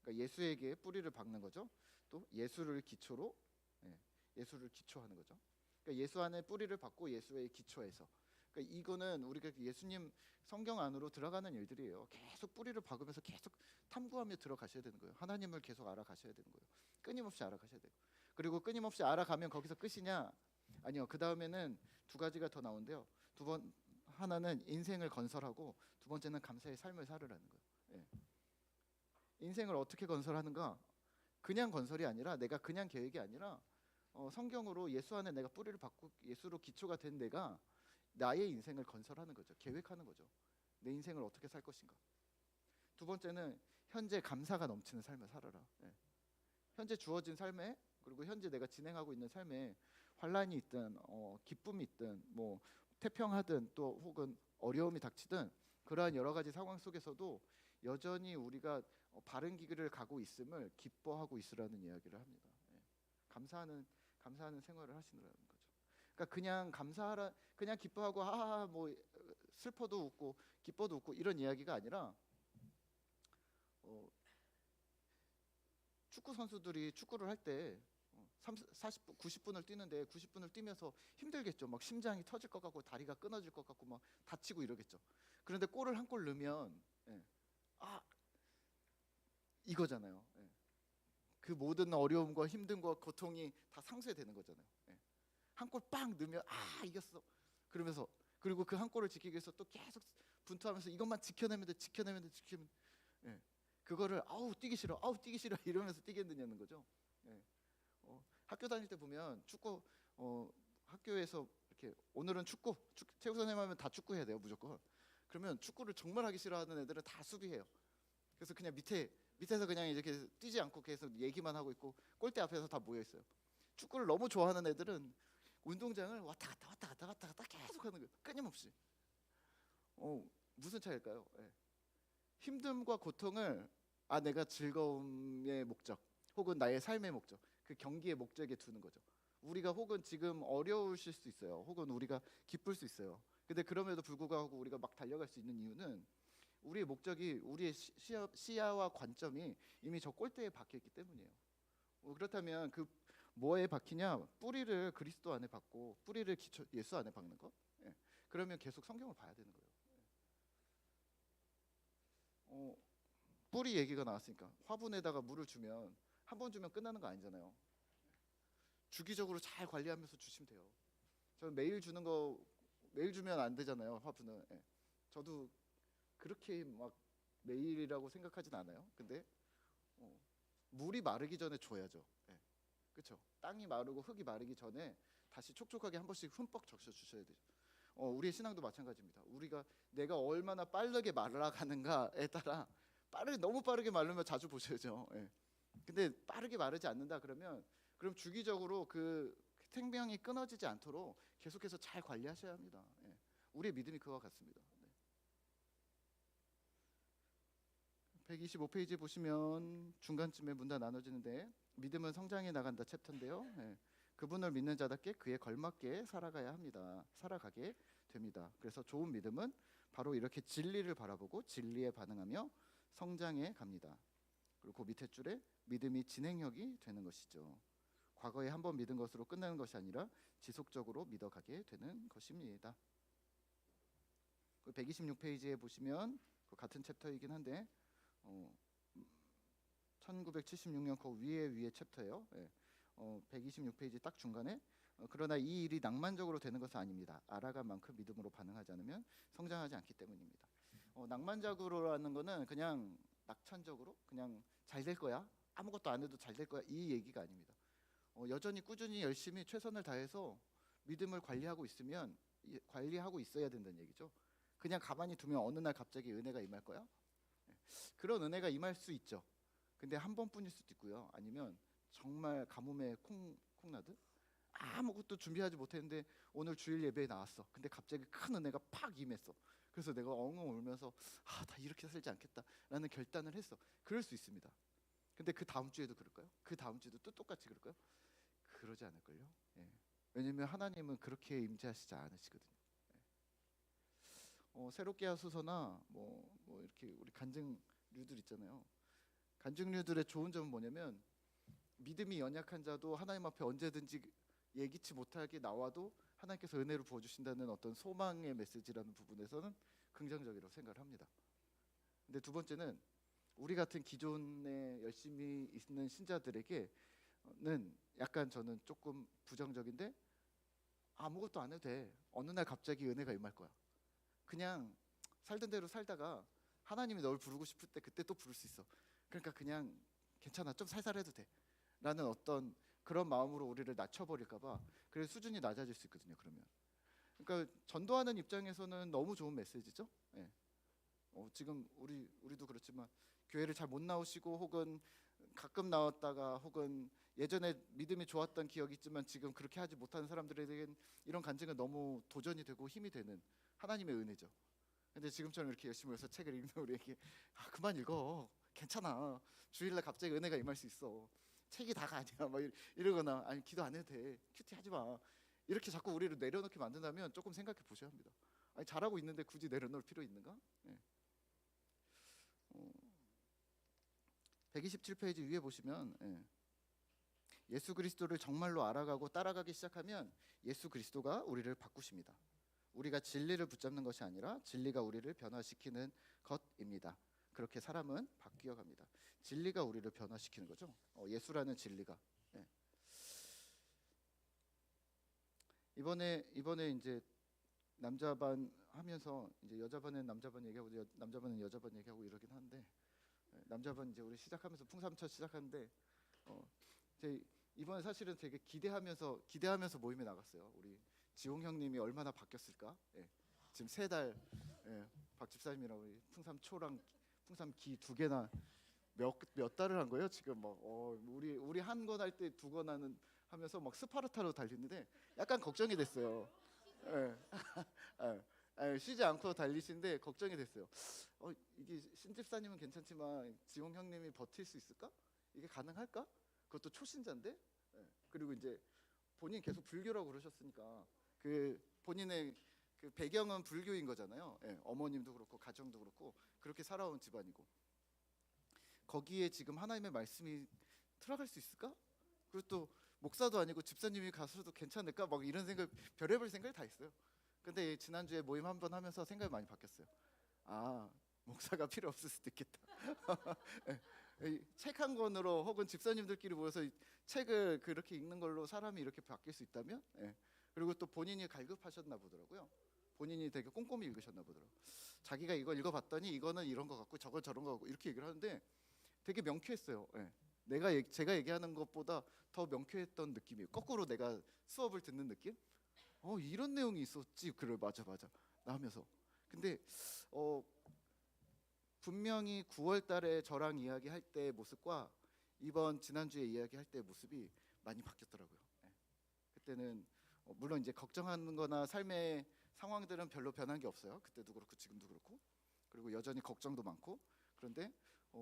그러니까 예수에게 뿌리를 박는 거죠. 또 예수를 기초로, 예수를 기초하는 거죠. 그러니까 예수 안에 뿌리를 박고 예수의 기초에서. 그러니까 이거는 우리가 예수님 성경 안으로 들어가는 일들이에요. 계속 뿌리를 박으면서 계속 탐구하며 들어가셔야 되는 거예요. 하나님을 계속 알아가셔야 되는 거예요. 끊임없이 알아가셔야 돼요. 그리고 끊임없이 알아가면 거기서 끝이냐? 아니요. 그 다음에는 두 가지가 더 나오는데요. 하나는 인생을 건설하고, 두 번째는 감사의 삶을 살으라는 거예요. 인생을 어떻게 건설하는가? 그냥 건설이 아니라, 내가 그냥 계획이 아니라 성경으로 예수 안에 내가 뿌리를 박고 예수로 기초가 된 내가 나의 인생을 건설하는 거죠. 계획하는 거죠. 내 인생을 어떻게 살 것인가. 두 번째는 현재 감사가 넘치는 삶을 살아라. 현재 주어진 삶에, 그리고 현재 내가 진행하고 있는 삶에 환란이 있든 기쁨이 있든 뭐 태평하든 또 혹은 어려움이 닥치든 그러한 여러 가지 상황 속에서도 여전히 우리가 바른 길을 가고 있음을 기뻐하고 있으라는 이야기를 합니다. 감사하는 생활을 하시느라는 거죠. 그러니까 그냥 감사하라, 그냥 기뻐하고 하하 뭐 슬퍼도 웃고 기뻐도 웃고 이런 이야기가 아니라, 축구 선수들이 축구를 할 때 40분, 90분을 뛰는데 90분을 뛰면서 힘들겠죠. 막 심장이 터질 것 같고 다리가 끊어질 것 같고 막 다치고 이러겠죠. 그런데 골을 한 골 넣으면 이거잖아요. 그 모든 어려움과 힘듦과 고통이 다 상쇄되는 거잖아요. 한 골 빵 넣으면 이겼어. 그러면서, 그리고 그 한 골을 지키기 위해서 또 계속 분투하면서 이것만 지켜내면 돼. 그거를 뛰기 싫어 이러면서 뛰겠느냐는 거죠. 학교 다닐 때 보면 축구 학교에서 이렇게 오늘은 축구 체육 선생님 하면 다 축구 해야 돼요 무조건. 그러면 축구를 정말 하기 싫어하는 애들은 다 수비해요. 그래서 그냥 밑에서 그냥 이렇게 뛰지 않고 계속 얘기만 하고 있고 골대 앞에서 다 모여 있어요. 축구를 너무 좋아하는 애들은 운동장을 왔다 갔다 계속 하는 거예요. 끊임없이. 무슨 차이일까요? 힘듦과 고통을 내가 즐거움의 목적 혹은 나의 삶의 목적, 그 경기의 목적에 두는 거죠. 우리가 혹은 지금 어려우실 수 있어요. 혹은 우리가 기쁠 수 있어요. 근데 그럼에도 불구하고 우리가 막 달려갈 수 있는 이유는 우리의 목적이, 우리의 시야와 관점이 이미 저 골대에 박혀 있기 때문이에요. 그렇다면 그 뭐에 박히냐? 뿌리를 그리스도 안에 박고 뿌리를 기초 예수 안에 박는 거. 예. 그러면 계속 성경을 봐야 되는 거예요. 어, 뿌리 얘기가 나왔으니까 화분에다가 물을 주면 한 번 주면 끝나는 거 아니잖아요. 주기적으로 잘 관리하면서 주시면 돼요. 저는 매일 주는 거 매일 주면 안 되잖아요, 화분은. 예. 저도 그렇게 막 매일이라고 생각하진 않아요. 근데 물이 마르기 전에 줘야죠. 예. 그렇죠? 땅이 마르고 흙이 마르기 전에 다시 촉촉하게 한 번씩 흠뻑 적셔 주셔야 돼요. 우리의 신앙도 마찬가지입니다. 우리가 내가 얼마나 빠르게 말라가는가에 따라 너무 빠르게 마르면 자주 보셔야죠. 예. 근데 빠르게 마르지 않는다 그러면 그럼 주기적으로 그 생명이 끊어지지 않도록 계속해서 잘 관리하셔야 합니다. 예. 우리의 믿음이 그와 같습니다. 네. 125페이지 보시면 중간쯤에 문다 나눠지는데 믿음은 성장해 나간다 챕터인데요. 예. 그분을 믿는 자답게 그에 걸맞게 살아가야 합니다. 살아가게 됩니다. 그래서 좋은 믿음은 바로 이렇게 진리를 바라보고 진리에 반응하며 성장해 갑니다. 그리고 그 밑에 줄에 믿음이 진행력이 되는 것이죠. 과거에 한번 믿은 것으로 끝나는 것이 아니라 지속적으로 믿어가게 되는 것입니다. 126페이지에 보시면 그 같은 챕터이긴 한데 1976년 그 위에 챕터예요. 예. 126페이지 딱 중간에 그러나 이 일이 낭만적으로 되는 것은 아닙니다. 알아간 만큼 믿음으로 반응하지 않으면 성장하지 않기 때문입니다. 낭만적으로라는 거는 그냥 낙천적으로 그냥 잘 될 거야, 아무것도 안 해도 잘 될 거야, 이 얘기가 아닙니다. 여전히 꾸준히 열심히 최선을 다해서 믿음을 관리하고 있어야 된다는 얘기죠. 그냥 가만히 두면 어느 날 갑자기 은혜가 임할 거야? 그런 은혜가 임할 수 있죠. 근데 한 번뿐일 수도 있고요. 아니면 정말 가뭄에 콩나듯 아무것도 준비하지 못했는데 오늘 주일 예배에 나왔어. 근데 갑자기 큰 은혜가 팍 임했어. 그래서 내가 엉엉 울면서 다 이렇게 살지 않겠다라는 결단을 했어. 그럴 수 있습니다. 근데 그 다음 주에도 그럴까요? 그 다음 주에도 또 똑같이 그럴까요? 그러지 않을걸요. 예. 왜냐면 하나님은 그렇게 임재하시지 않으시거든요. 새롭게 하소서나 뭐 이렇게 우리 간증류들 있잖아요. 간증류들의 좋은 점은 뭐냐면 믿음이 연약한 자도 하나님 앞에 언제든지 예기치 못하게 나와도 하나님께서 은혜를 부어주신다는 어떤 소망의 메시지라는 부분에서는 긍정적이라고 생각을 합니다. 근데 두 번째는 우리 같은 기존에 열심히 있는 신자들에게는 약간 저는 조금 부정적인데 아무것도 안 해도 돼. 어느 날 갑자기 은혜가 임할 거야. 그냥 살던 대로 살다가 하나님이 널 부르고 싶을 때 그때 또 부를 수 있어. 그러니까 그냥 괜찮아, 좀 살살해도 돼 라는 어떤 그런 마음으로 우리를 낮춰버릴까봐 그래서 수준이 낮아질 수 있거든요. 그러니까 전도하는 입장에서는 너무 좋은 메시지죠. 예. 지금 우리도 그렇지만 교회를 잘 못 나오시고 혹은 가끔 나왔다가 혹은 예전에 믿음이 좋았던 기억이 있지만 지금 그렇게 하지 못하는 사람들에게는 이런 간증은 너무 도전이 되고 힘이 되는 하나님의 은혜죠. 근데 지금처럼 이렇게 열심히 해서 책을 읽는 우리에게 그만 읽어, 괜찮아, 주일날 갑자기 은혜가 임할 수 있어, 책이 다가 아니야 막 이러거나 아니 기도 안 해도 돼, 큐티 하지 마, 이렇게 자꾸 우리를 내려놓게 만든다면 조금 생각해 보셔야 합니다. 아니 잘하고 있는데 굳이 내려놓을 필요 있는가? 예. 127페이지 위에 보시면 예수 그리스도를 정말로 알아가고 따라가기 시작하면 예수 그리스도가 우리를 바꾸십니다. 우리가 진리를 붙잡는 것이 아니라 진리가 우리를 변화시키는 것입니다. 그렇게 사람은 바뀌어갑니다. 진리가 우리를 변화시키는 거죠. 예수라는 진리가. 네. 이번에 이제 남자반 하면서 이제 여자반은 남자반 얘기하고 남자반은 여자반 얘기하고 이러긴 하는데 남자반 이제 우리 시작하면서 풍삼철 시작하는데 이제 이번에 사실은 되게 기대하면서 모임에 나갔어요. 우리 지홍 형님이 얼마나 바뀌었을까? 예. 지금 3달 박 집사님이랑 우리 풍삼초랑 풍삼기 2개나 몇 달을 한 거예요. 지금 막 우리 한 건 할 때 2건 하면서 막 스파르타로 달리는데 약간 걱정이 됐어요. 쉬지 않고 달리시는데 걱정이 됐어요. 이게 신집사님은 괜찮지만 지홍 형님이 버틸 수 있을까? 이게 가능할까? 그것도 초신자인데. 그리고 이제 본인 계속 불교라고 그러셨으니까 그 본인의 그 배경은 불교인 거잖아요. 예, 어머님도 그렇고 가정도 그렇고 그렇게 살아온 집안이고 거기에 지금 하나님의 말씀이 들어갈 수 있을까? 그리고 또 목사도 아니고 집사님이 가서도 괜찮을까? 막 이런 생각, 별의별 생각이 다 있어요. 근데 지난주에 모임 한번 하면서 생각이 많이 바뀌었어요. 아, 목사가 필요 없을 수도 있겠다. 책 한 권으로 혹은 집사님들끼리 모여서 책을 그렇게 읽는 걸로 사람이 이렇게 바뀔 수 있다면, 예. 그리고 또 본인이 갈급하셨나 보더라고요. 본인이 되게 꼼꼼히 읽으셨나 보더라고요. 자기가 이걸 읽어봤더니 이거는 이런 거 같고 저건 저런 거 같고 이렇게 얘기를 하는데 되게 명쾌했어요. 예. 제가 얘기하는 것보다 더 명쾌했던 느낌이에요. 거꾸로 내가 수업을 듣는 느낌? 이런 내용이 있었지. 그래, 맞아 나 하면서. 근데 분명히 9월 달에 저랑 이야기할 때의 모습과 이번 지난주에 이야기할 때의 모습이 많이 바뀌었더라고요. 예. 그때는 물론 이제 걱정하는 거나 삶의 상황들은 별로 변한 게 없어요. 그때도 그렇고 지금도 그렇고. 그리고 여전히 걱정도 많고. 그런데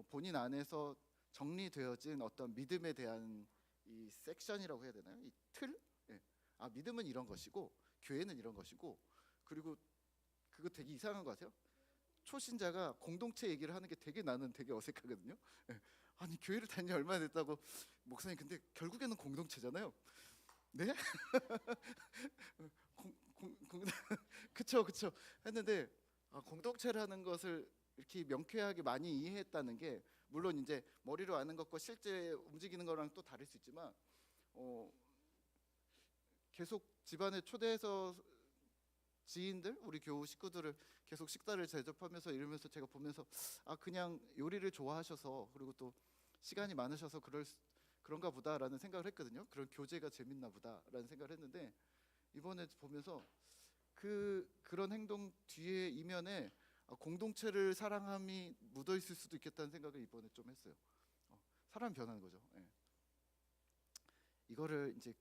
본인 안에서 정리되어진 어떤 믿음에 대한 이 섹션이라고 해야 되나요? 이 틀? 예. 아, 믿음은 이런 것이고 교회는 이런 것이고. 그리고 그거 되게 이상한 거 같아요. 초신자가 공동체 얘기를 하는 게 되게 나는 되게 어색하거든요. 예. 아니 교회를 다닌 지 얼마나 됐다고 목사님 근데 결국에는 공동체잖아요. 네? 그쵸 했는데 공동체라는 것을 이렇게 명쾌하게 많이 이해했다는 게 물론 이제 머리로 아는 것과 실제 움직이는 거랑 또 다를 수 있지만 계속 집안에 초대해서 지인들 우리 교우 식구들을 계속 식사를 대접하면서 이러면서 제가 보면서 그냥 요리를 좋아하셔서 그리고 또 시간이 많으셔서 그런가 보다라는 생각을 했거든요. 그런 교제가 재밌나 보다라는 생각을 했는데 이번에 보면서 그런 행동 뒤에 이면에 공동체를 사랑함이 묻어 있을 수도 있겠다는 생각을 이번에 좀 했어요. 사람 변하는 거죠. 예. 이거를 이제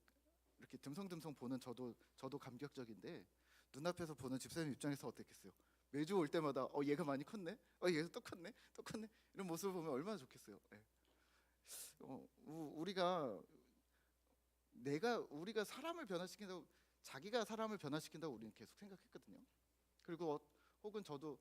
이렇게 듬성듬성 보는 저도 감격적인데 눈앞에서 보는 집사님 입장에서 어떻겠어요? 매주 올 때마다 얘가 많이 컸네, 얘가 또 컸네 이런 모습을 보면 얼마나 좋겠어요. 예. 우리가 사람을 변화시킨다고 자기가 사람을 변화시킨다고 우리는 계속 생각했거든요. 그리고 혹은 저도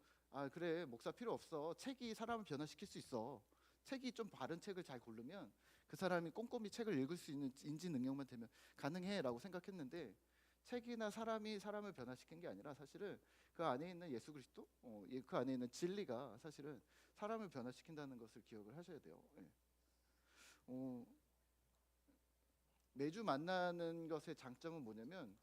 그래 목사 필요 없어. 책이 사람을 변화시킬 수 있어. 책이 좀 바른 책을 잘 고르면 그 사람이 꼼꼼히 책을 읽을 수 있는 인지 능력만 되면 가능해라고 생각했는데 책이나 사람이 사람을 변화시킨 게 아니라 사실은 그 안에 있는 예수 그리스도, 그 안에 있는 진리가 사실은 사람을 변화시킨다는 것을 기억을 하셔야 돼요. 예. 매주 만나는 것의 장점은 뭐냐면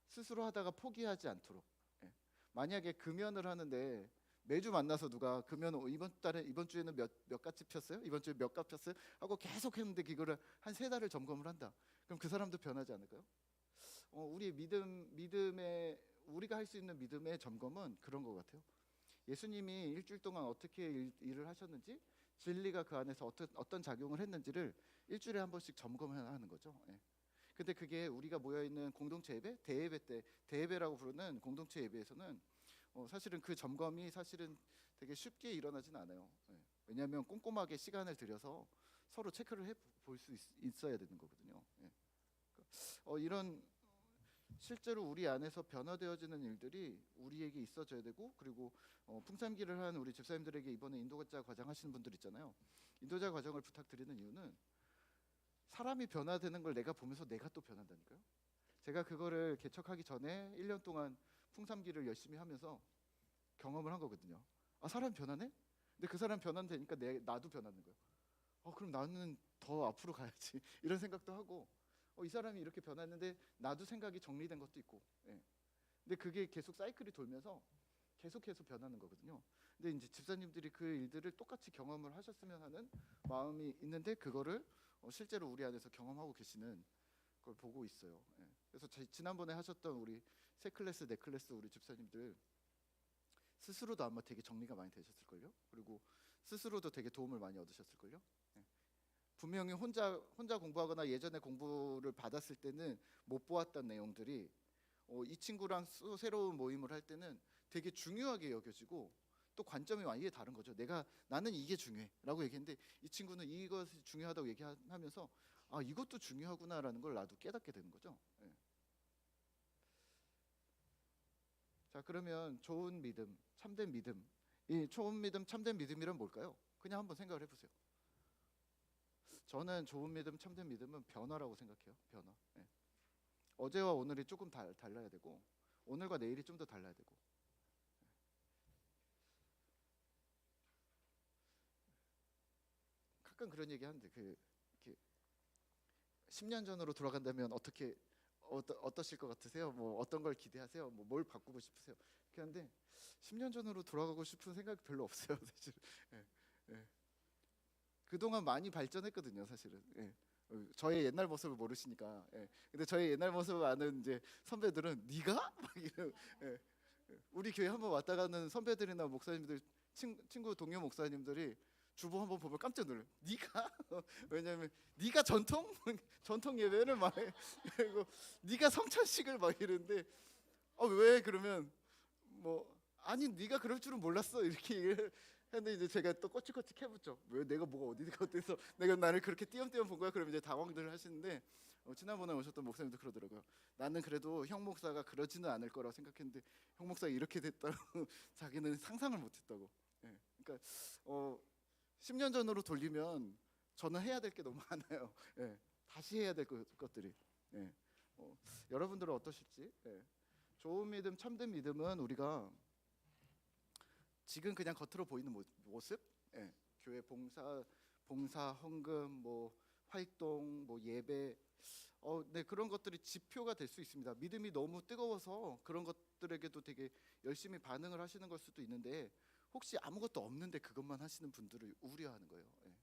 스스로 하다가 포기하지 않도록. 예. 만약에 금연을 하는데 매주 만나서 누가 금연 이번 주에는 몇 가지 폈어요? 이번 주에 몇 가 폈어요? 하고 계속 했는데 이거를 한 3달을 점검을 한다. 그럼 그 사람도 변하지 않을까요? 우리의 믿음의 우리가 할 수 있는 믿음의 점검은 그런 것 같아요. 예수님이 일주일 동안 어떻게 일을 하셨는지 진리가 그 안에서 어떤 작용을 했는지를 일주일에 한 번씩 점검하는 거죠. 예. 근데 그게 우리가 모여 있는 공동체 예배, 대예배 때 대예배라고 부르는 공동체 예배에서는 사실은 그 점검이 사실은 되게 쉽게 일어나진 않아요. 예. 왜냐하면 꼼꼼하게 시간을 들여서 서로 체크를 해볼 수 있어야 되는 거거든요. 예. 이런 실제로 우리 안에서 변화되어지는 일들이 우리에게 있어져야 되고 그리고 풍삼기를 한 우리 집사님들에게 이번에 인도자 과정 하시는 분들 있잖아요. 인도자 과정을 부탁드리는 이유는 사람이 변화되는 걸 내가 보면서 내가 또 변한다니까요. 제가 그거를 개척하기 전에 1년 동안 풍삼기를 열심히 하면서 경험을 한 거거든요. 사람 변하네? 근데 그 사람 변한다니까 나도 변하는 거예요. 그럼 나는 더 앞으로 가야지 이런 생각도 하고 이 사람이 이렇게 변했는데 나도 생각이 정리된 것도 있고. 예. 근데 그게 계속 사이클이 돌면서 계속해서 변하는 거거든요. 근데 이제 집사님들이 그 일들을 똑같이 경험을 하셨으면 하는 마음이 있는데 그거를 실제로 우리 안에서 경험하고 계시는 걸 보고 있어요. 예. 그래서 지난번에 하셨던 우리 세 클래스, 네 클래스 우리 집사님들 스스로도 아마 되게 정리가 많이 되셨을걸요. 그리고 스스로도 되게 도움을 많이 얻으셨을걸요. 예. 분명히 혼자 공부하거나 예전에 공부를 받았을 때는 못 보았던 내용들이 이 친구랑 새로운 모임을 할 때는 되게 중요하게 여겨지고 또 관점이 완전히 다른 거죠. 나는 이게 중요해라고 얘기했는데 이 친구는 이것이 중요하다고 얘기하면서 이것도 중요하구나라는 걸 나도 깨닫게 되는 거죠. 예. 자, 그러면 좋은 믿음, 참된 믿음, 이 좋은 믿음, 참된 믿음이란 뭘까요? 그냥 한번 생각을 해보세요. 저는 좋은 믿음, 참된 믿음은 변화라고 생각해요. 변화. 예. 어제와 오늘이 조금 달라야 되고, 오늘과 내일이 좀 더 달라야 되고. 가끔 그런 얘기 하는데, 이렇게 10년 전으로 돌아간다면 어떠실 것 같으세요? 뭐 어떤 걸 기대하세요? 뭐 뭘 바꾸고 싶으세요? 그런데 10년 전으로 돌아가고 싶은 생각이 별로 없어요, 사실. 예, 예. 그동안 많이 발전했거든요, 사실은. 예. 저의 옛날 모습을 모르시니까. 예. 근데 저의 옛날 모습을 아는 이제 선배들은 네가 막 이런. 예. 우리 교회 한번 왔다 가는 선배들이나 목사님들, 친구 동료 목사님들이 주보 한번 보면 깜짝 놀라요. 네가 왜냐면 네가 전통 예배를 막 해. 그리고 네가 성찬식을 막 이러는데 왜 그러면 뭐 아니 네가 그럴 줄은 몰랐어 이렇게 얘기를 했는데 이제 제가 또 꼬치꼬치 해붙죠. 왜 내가 뭐가 어디가 어때서 내가 나를 그렇게 띄엄띄엄 본 거야? 그러면 이제 당황들 하시는데 지난번에 오셨던 목사님도 그러더라고요. 나는 그래도 형 목사가 그러지는 않을 거라고 생각했는데 형 목사가 이렇게 됐다고 자기는 상상을 못했다고. 예. 그러니까 10년 전으로 돌리면 저는 해야 될 게 너무 많아요. 예. 다시 해야 될 것들이. 예. 여러분들은 어떠실지. 예. 좋은 믿음, 참된 믿음은 우리가 지금 그냥 겉으로 보이는 모습, 예. 교회 봉사, 헌금, 뭐 활동, 뭐 예배, 네, 그런 것들이 지표가 될 수 있습니다. 믿음이 너무 뜨거워서 그런 것들에게도 되게 열심히 반응을 하시는 걸 수도 있는데 혹시 아무것도 없는데 그것만 하시는 분들을 우려하는 거예요. 예.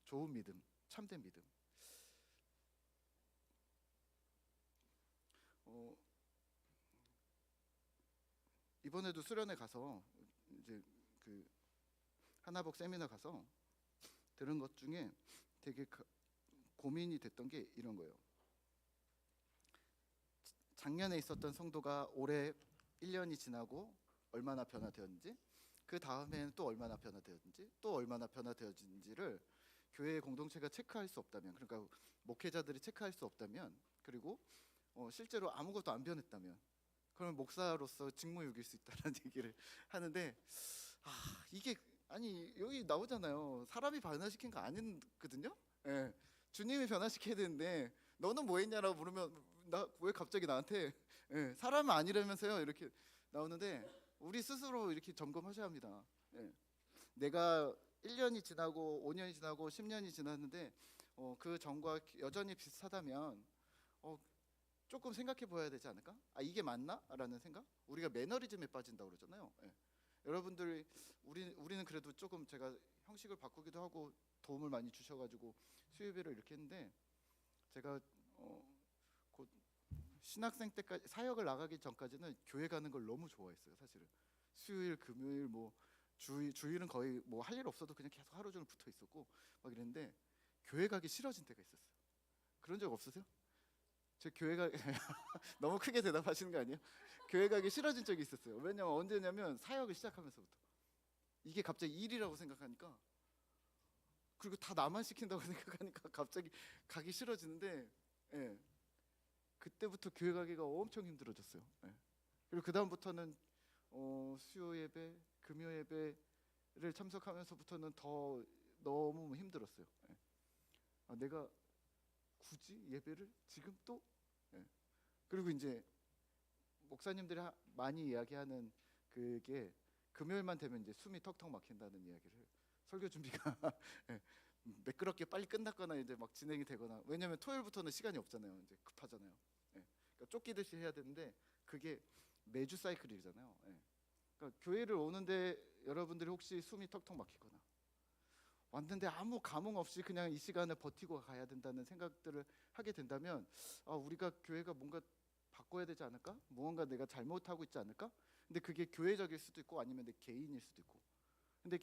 좋은 믿음, 참된 믿음. 어, 이번에도 수련회 가서 이제 그 하나복 세미나 가서 들은 것 중에 되게 고민이 됐던 게 이런 거예요. 작년에 있었던 성도가 올해 1년이 지나고 얼마나 변화되었는지, 그 다음에는 또 얼마나 변화되었는지, 또 얼마나 변화되었는지를 교회의 공동체가 체크할 수 없다면, 그러니까 목회자들이 체크할 수 없다면, 그리고 실제로 아무것도 안 변했다면, 그러면 목사로서 직무유기일 수 있다는 얘기를 하는데, 이게 아니 여기 나오잖아요. 사람이 변화시킨 거 아니거든요. 예. 주님이 변화시켜야 되는데 너는 뭐 했냐라고 물으면 나 왜 갑자기 나한테 사람은 아니라면서요 이렇게 나오는데 우리 스스로 이렇게 점검하셔야 합니다. 예. 내가 1년이 지나고 5년이 지나고 10년이 지났는데 그 전과 여전히 비슷하다면 조금 생각해 봐야 되지 않을까? 이게 맞나? 라는 생각? 우리가 매너리즘에 빠진다고 그러잖아요. 예. 여러분들 우리는 그래도 조금 제가 형식을 바꾸기도 하고 도움을 많이 주셔가지고 수요예배를 이렇게 했는데 제가 곧 신학생 때까지 사역을 나가기 전까지는 교회 가는 걸 너무 좋아했어요. 사실은 수요일, 금요일 뭐 주일은 거의 뭐 할 일 없어도 그냥 계속 하루 종일 붙어 있었고 막 이랬는데 교회 가기 싫어진 때가 있었어요. 그런 적 없으세요? 제 교회가 너무 크게 대답하시는 거 아니에요? 교회 가기 싫어진 적이 있었어요. 왜냐면 언제냐면 사역을 시작하면서부터 이게 갑자기 일이라고 생각하니까 그리고 다 나만 시킨다고 생각하니까 갑자기 가기 싫어지는데 예. 그때부터 교회 가기가 엄청 힘들어졌어요. 예. 그리고 그 다음부터는 수요 예배, 금요 예배를 참석하면서부터는 더 너무 힘들었어요. 예. 내가 굳이 예배를 지금 또 예. 그리고 이제 목사님들이 많이 이야기하는 그게 금요일만 되면 이제 숨이 턱턱 막힌다는 이야기를 설교 준비가 예, 매끄럽게 빨리 끝났거나 이제 막 진행이 되거나 왜냐하면 토요일부터는 시간이 없잖아요. 이제 급하잖아요. 예. 그러니까 쫓기듯이 해야 되는데 그게 매주 사이클이잖아요. 예. 그러니까 교회를 오는데 여러분들이 혹시 숨이 턱턱 막히거나 왔는데 아무 감흥 없이 그냥 이 시간을 버티고 가야 된다는 생각들을 하게 된다면 우리가 교회가 뭔가 바꿔야 되지 않을까? 무언가 내가 잘못하고 있지 않을까? 근데 그게 교회적일 수도 있고 아니면 내 개인일 수도 있고. 근데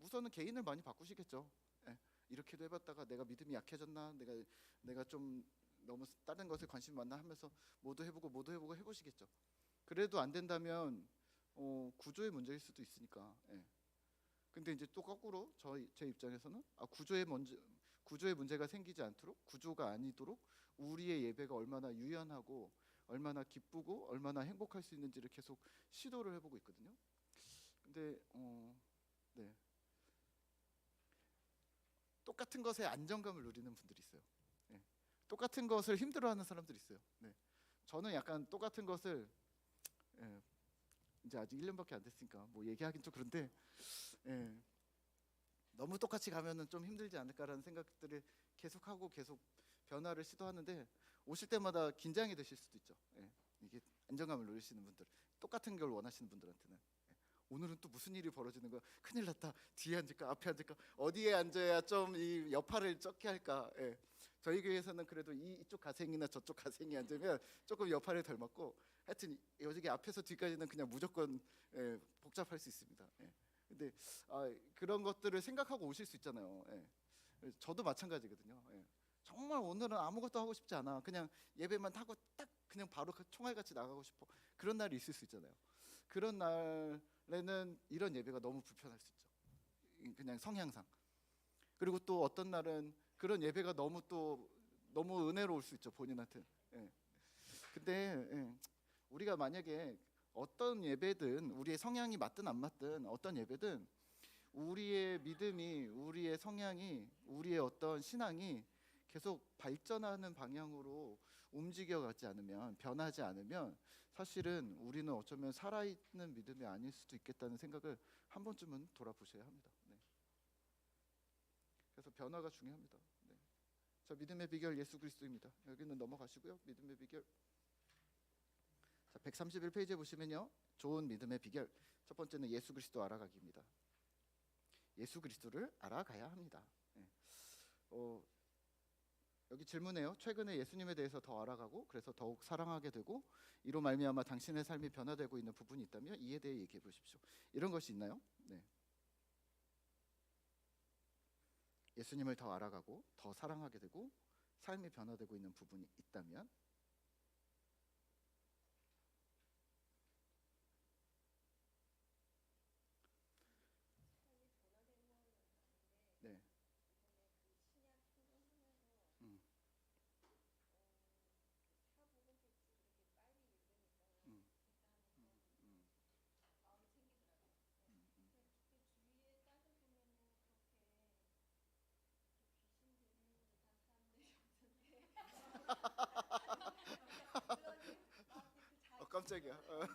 우선은 개인을 많이 바꾸시겠죠. 예. 이렇게도 해봤다가 내가 믿음이 약해졌나? 내가 좀 너무 다른 것에 관심이 많나 하면서 모두 해보고 해보시겠죠. 그래도 안 된다면 구조의 문제일 수도 있으니까. 예. 근데 이제 또 거꾸로 제 입장에서는 구조의 문제가 생기지 않도록 구조가 아니도록 우리의 예배가 얼마나 유연하고 얼마나 기쁘고 얼마나 행복할 수 있는지를 계속 시도를 해보고 있거든요. 근데 네. 똑같은 것에 안정감을 누리는 분들이 있어요. 네. 똑같은 것을 힘들어하는 사람들이 있어요. 네. 저는 약간 똑같은 것을 예, 이제 아직 1년밖에 안 됐으니까 뭐 얘기하긴 좀 그런데 예, 너무 똑같이 가면은 좀 힘들지 않을까라는 생각들을 계속하고 계속 변화를 시도하는데 오실 때마다 긴장이 되실 수도 있죠. 예, 이게 안정감을 누리시는 분들, 똑같은 걸 원하시는 분들한테는 오늘은 또 무슨 일이 벌어지는 거야? 큰일 났다. 뒤에 앉을까 앞에 앉을까 어디에 앉아야 좀 이 여파를 적게 할까? 예. 저희 교회에서는 그래도 이쪽 가생이나 저쪽 가생이 앉으면 조금 여파를 덜 맞고 하여튼 여기 앞에서 뒤까지는 그냥 무조건 예, 복잡할 수 있습니다. 예. 근데 그런 것들을 생각하고 오실 수 있잖아요. 예. 저도 마찬가지거든요. 예. 정말 오늘은 아무것도 하고 싶지 않아. 그냥 예배만 하고 딱 그냥 바로 총알같이 나가고 싶어. 그런 날이 있을 수 있잖아요. 그런 날에는 이런 예배가 너무 불편할 수 있죠. 그냥 성향상. 그리고 또 어떤 날은 그런 예배가 너무 은혜로울 수 있죠, 본인한테. 예. 근데 우리가 만약에 어떤 예배든 우리의 성향이 맞든 안 맞든 어떤 예배든 우리의 믿음이 우리의 성향이 우리의 어떤 신앙이 계속 발전하는 방향으로 움직여가지 않으면 변하지 않으면 사실은 우리는 어쩌면 살아있는 믿음이 아닐 수도 있겠다는 생각을 한 번쯤은 돌아보셔야 합니다. 네. 그래서 변화가 중요합니다. 네. 자, 믿음의 비결 예수 그리스도입니다. 여기는 넘어가시고요. 믿음의 비결. 자, 131페이지에 보시면요. 좋은 믿음의 비결. 첫 번째는 예수 그리스도 알아가기입니다. 예수 그리스도를 알아가야 합니다. 네. 여기 질문해요. 최근에 예수님에 대해서 더 알아가고 그래서 더욱 사랑하게 되고 이로 말미암아 당신의 삶이 변화되고 있는 부분이 있다면 이에 대해 얘기해 보십시오. 이런 것이 있나요? 네. 예수님을 더 알아가고 더 사랑하게 되고 삶이 변화되고 있는 부분이 있다면 네. 음, 음, 음, 깜짝이야. 음,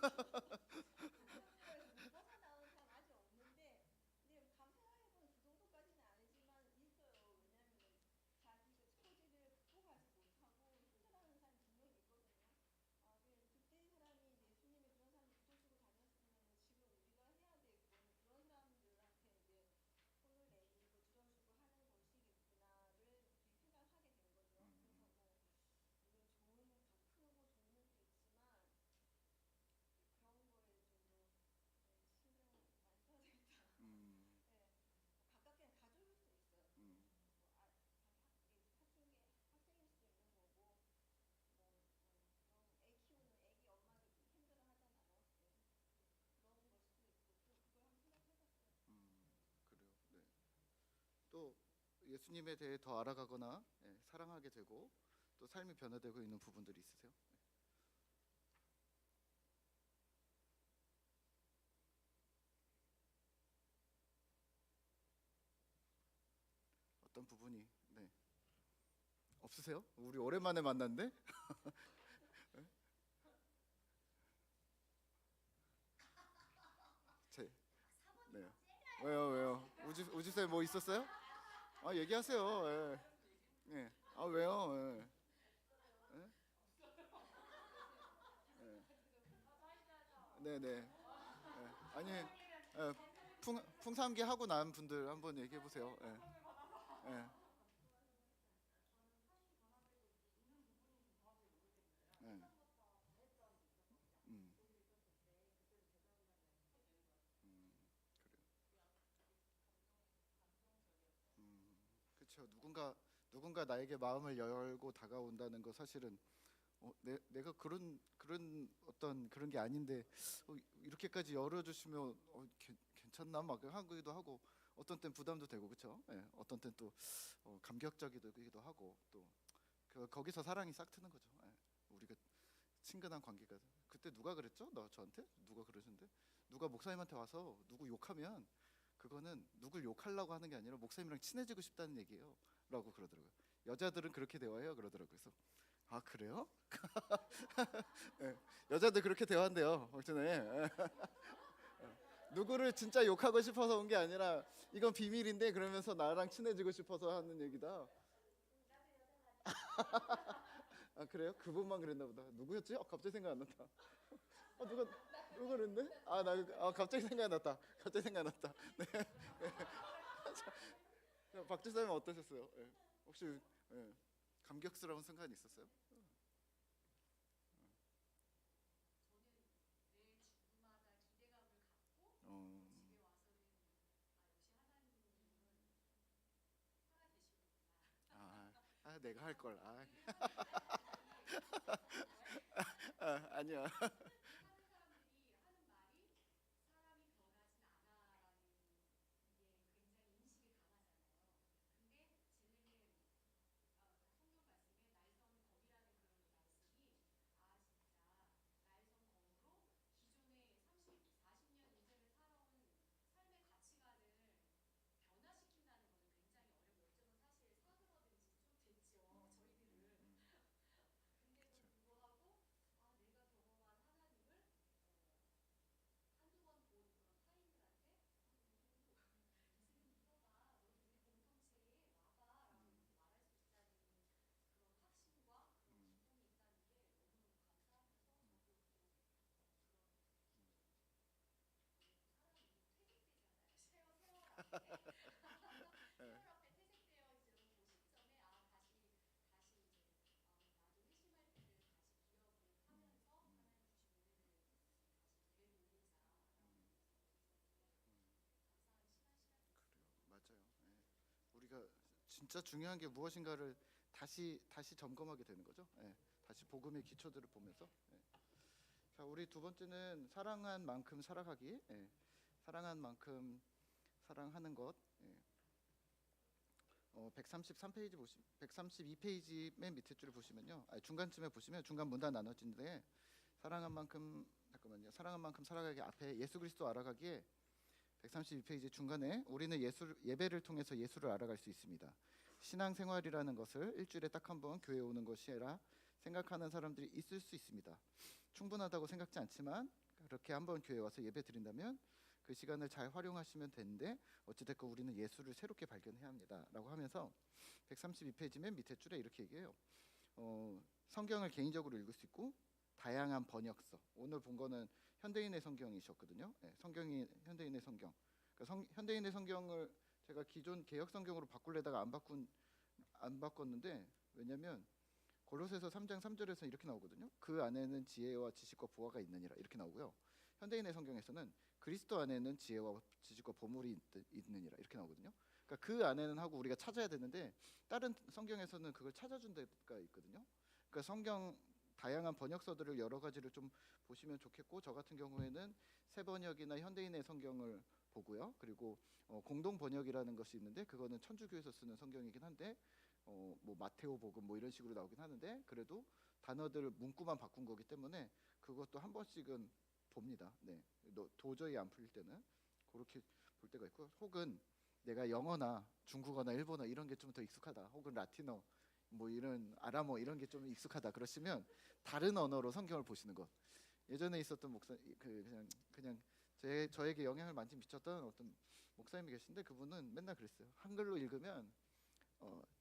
음, 그래요. 네. 또 예수님에 대해 더 알아가거나 사랑하게 되고 또 삶이 변화되고 있는 부분들이 있으세요? 어떤 부분이 없으세요? 우리 오랜만에 만났는데? 제, 네. 왜요? 우주쌤 뭐 있었어요? 얘기하세요. 예. 예. 왜요? 예. 예? 네네. 아니, 풍삼기 하고 난 분들 한번 얘기해 보세요. 예. 예. 예. 음, 그래요. 그렇죠. 누군가 나에게 마음을 열고 다가온다는 거 사실은 내가 그런 어떤 그런 게 아닌데 이렇게까지 열어주시면 괜찮나 막 하기도 하고 어떤 땐 부담도 되고 그렇죠. 예, 어떤 땐 또 감격적이기도 하고 또 거기서 사랑이 싹 트는 거죠. 예, 우리가 친근한 관계가. 그때 누가 그랬죠? 저한테 누가 그러셨는데, 누가 목사님한테 와서 누구 욕하면 그거는 누굴 욕하려고 하는 게 아니라 목사님이랑 친해지고 싶다는 얘기예요 라고 그러더라고요. 여자들은 그렇게 대화해요 그러더라고요. 그래서 아 그래요? 예, 여자들 그렇게 대화한대요 전에. 누구를 진짜 욕하고 싶어서 온 게 아니라 이건 비밀인데 그러면서 나랑 친해지고 싶어서 하는 얘기다. 아 그래요? 그분만 그랬나 보다. 누구였지? 갑자기 생각 안 났다. 누가 그랬네? 갑자기 생각났다. 갑자기 생각났다. 네. 박지사님 어떠셨어요? 예. 혹시 예. 감격스러운 순간이 있었어요? 어, 내가 할 걸. 아니야. 맞아요. 예. 우리가 진짜 중요한 게 무엇인가를 다시 점검하게 되는 거죠. 예. 다시 복음의 기초들을 보면서. 예. 자, 우리 두 번째는 사랑한 만큼 살아가기. 예. 사랑한 만큼 사랑하는 것. 예. 133페이지 132페이지 맨 밑에 줄을 보시면요. 중간쯤에 보시면 중간 문단 나눠진데 사랑한 만큼 잠깐만요. 사랑한 만큼 살아가기 앞에 예수 그리스도 알아가기에 132페이지 중간에 우리는 예배를 통해서 예수를 알아갈 수 있습니다. 신앙생활이라는 것을 일주일에 딱 한 번 교회에 오는 것이 아니라 생각하는 사람들이 있을 수 있습니다. 충분하다고 생각지 않지만 그렇게 한 번 교회에 와서 예배 드린다면 그 시간을 잘 활용하시면 되는데 어찌됐건 우리는 예수를 새롭게 발견해야 합니다 라고 하면서 132페이지 맨 밑에 줄에 이렇게 얘기해요. 성경을 개인적으로 읽을 수 있고 다양한 번역서. 오늘 본 거는 현대인의 성경이셨거든요. 네, 성경이 현대인의 성경. 그러니까 현대인의 성경을 제가 기존 개역 성경으로 바꾸려다가 안 바꿨는데 왜냐면 골로새서 3장 3절에서 이렇게 나오거든요. 그 안에는 지혜와 지식과 보화가 있느니라 이렇게 나오고요. 현대인의 성경에서는 그리스도 안에는 지혜와 지식과 보물이 있느니라 이렇게 나오거든요. 그러니까 그 안에는 하고 우리가 찾아야 되는데 다른 성경에서는 그걸 찾아준 데가 있거든요. 그러니까 성경 다양한 번역서들을 여러 가지를 좀 보시면 좋겠고 저 같은 경우에는 새 번역이나 현대인의 성경을 보고요. 그리고 공동 번역이라는 것이 있는데 그거는 천주교에서 쓰는 성경이긴 한데 뭐 마테오복음 뭐 이런 식으로 나오긴 하는데 그래도 단어들 문구만 바꾼 거기 때문에 그것도 한 번씩은 봅니다. 네, 도저히 안 풀릴 때는 그렇게 볼 때가 있고 혹은 내가 영어나 중국어나 일본어 이런 게 좀 더 익숙하다 혹은 라틴어 뭐 이런 아람어 이런 게 좀 익숙하다 그러시면 다른 언어로 성경을 보시는 것. 예전에 있었던 목사 그냥 저에게 영향을 많이 미쳤던 어떤 목사님이 계신데 그분은 맨날 그랬어요. 한글로 읽으면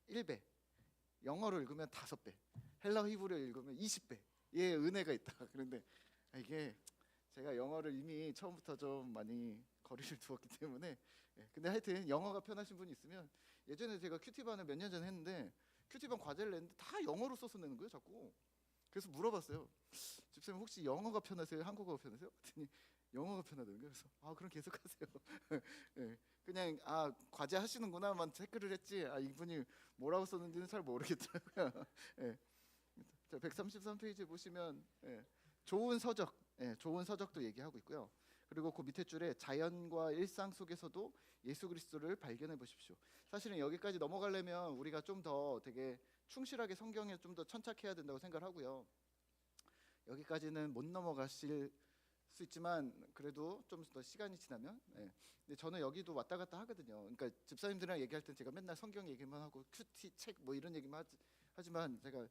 1배, 영어로 읽으면 5배, 헬라어 히브리어 읽으면 20배 의 은혜가 있다. 그런데 이게 제가 영어를 이미 처음부터 좀 많이 거리를 두었기 때문에 근데 하여튼 영어가 편하신 분이 있으면 예전에 제가 큐티반을 몇 년 전에 했는데 큐티반 과제를 냈는데 다 영어로 써서 내는 거예요 자꾸. 그래서 물어봤어요. 집사님 혹시 영어가 편하세요? 한국어가 편하세요? 그랬더니 영어가 편하다는 거예요. 그래서 그럼 계속하세요. 예, 그냥 과제 하시는구나만 체크를 했지 이분이 뭐라고 썼는지는 잘 모르겠더라고요. 예. 자, 133페이지 보시면 좋은 서적, 좋은 서적도 얘기하고 있고요. 그리고 그 밑에 줄에 자연과 일상 속에서도 예수 그리스도를 발견해 보십시오. 사실은 여기까지 넘어가려면 우리가 좀 더 되게 충실하게 성경에 좀 더 천착해야 된다고 생각을 하고요. 여기까지는 못 넘어가실 수 있지만 그래도 좀 더 시간이 지나면 근데 저는 여기도 왔다 갔다 하거든요. 그러니까 집사님들이랑 얘기할 땐 제가 맨날 성경 얘기만 하고 큐티 책 뭐 이런 얘기만 하지만 제가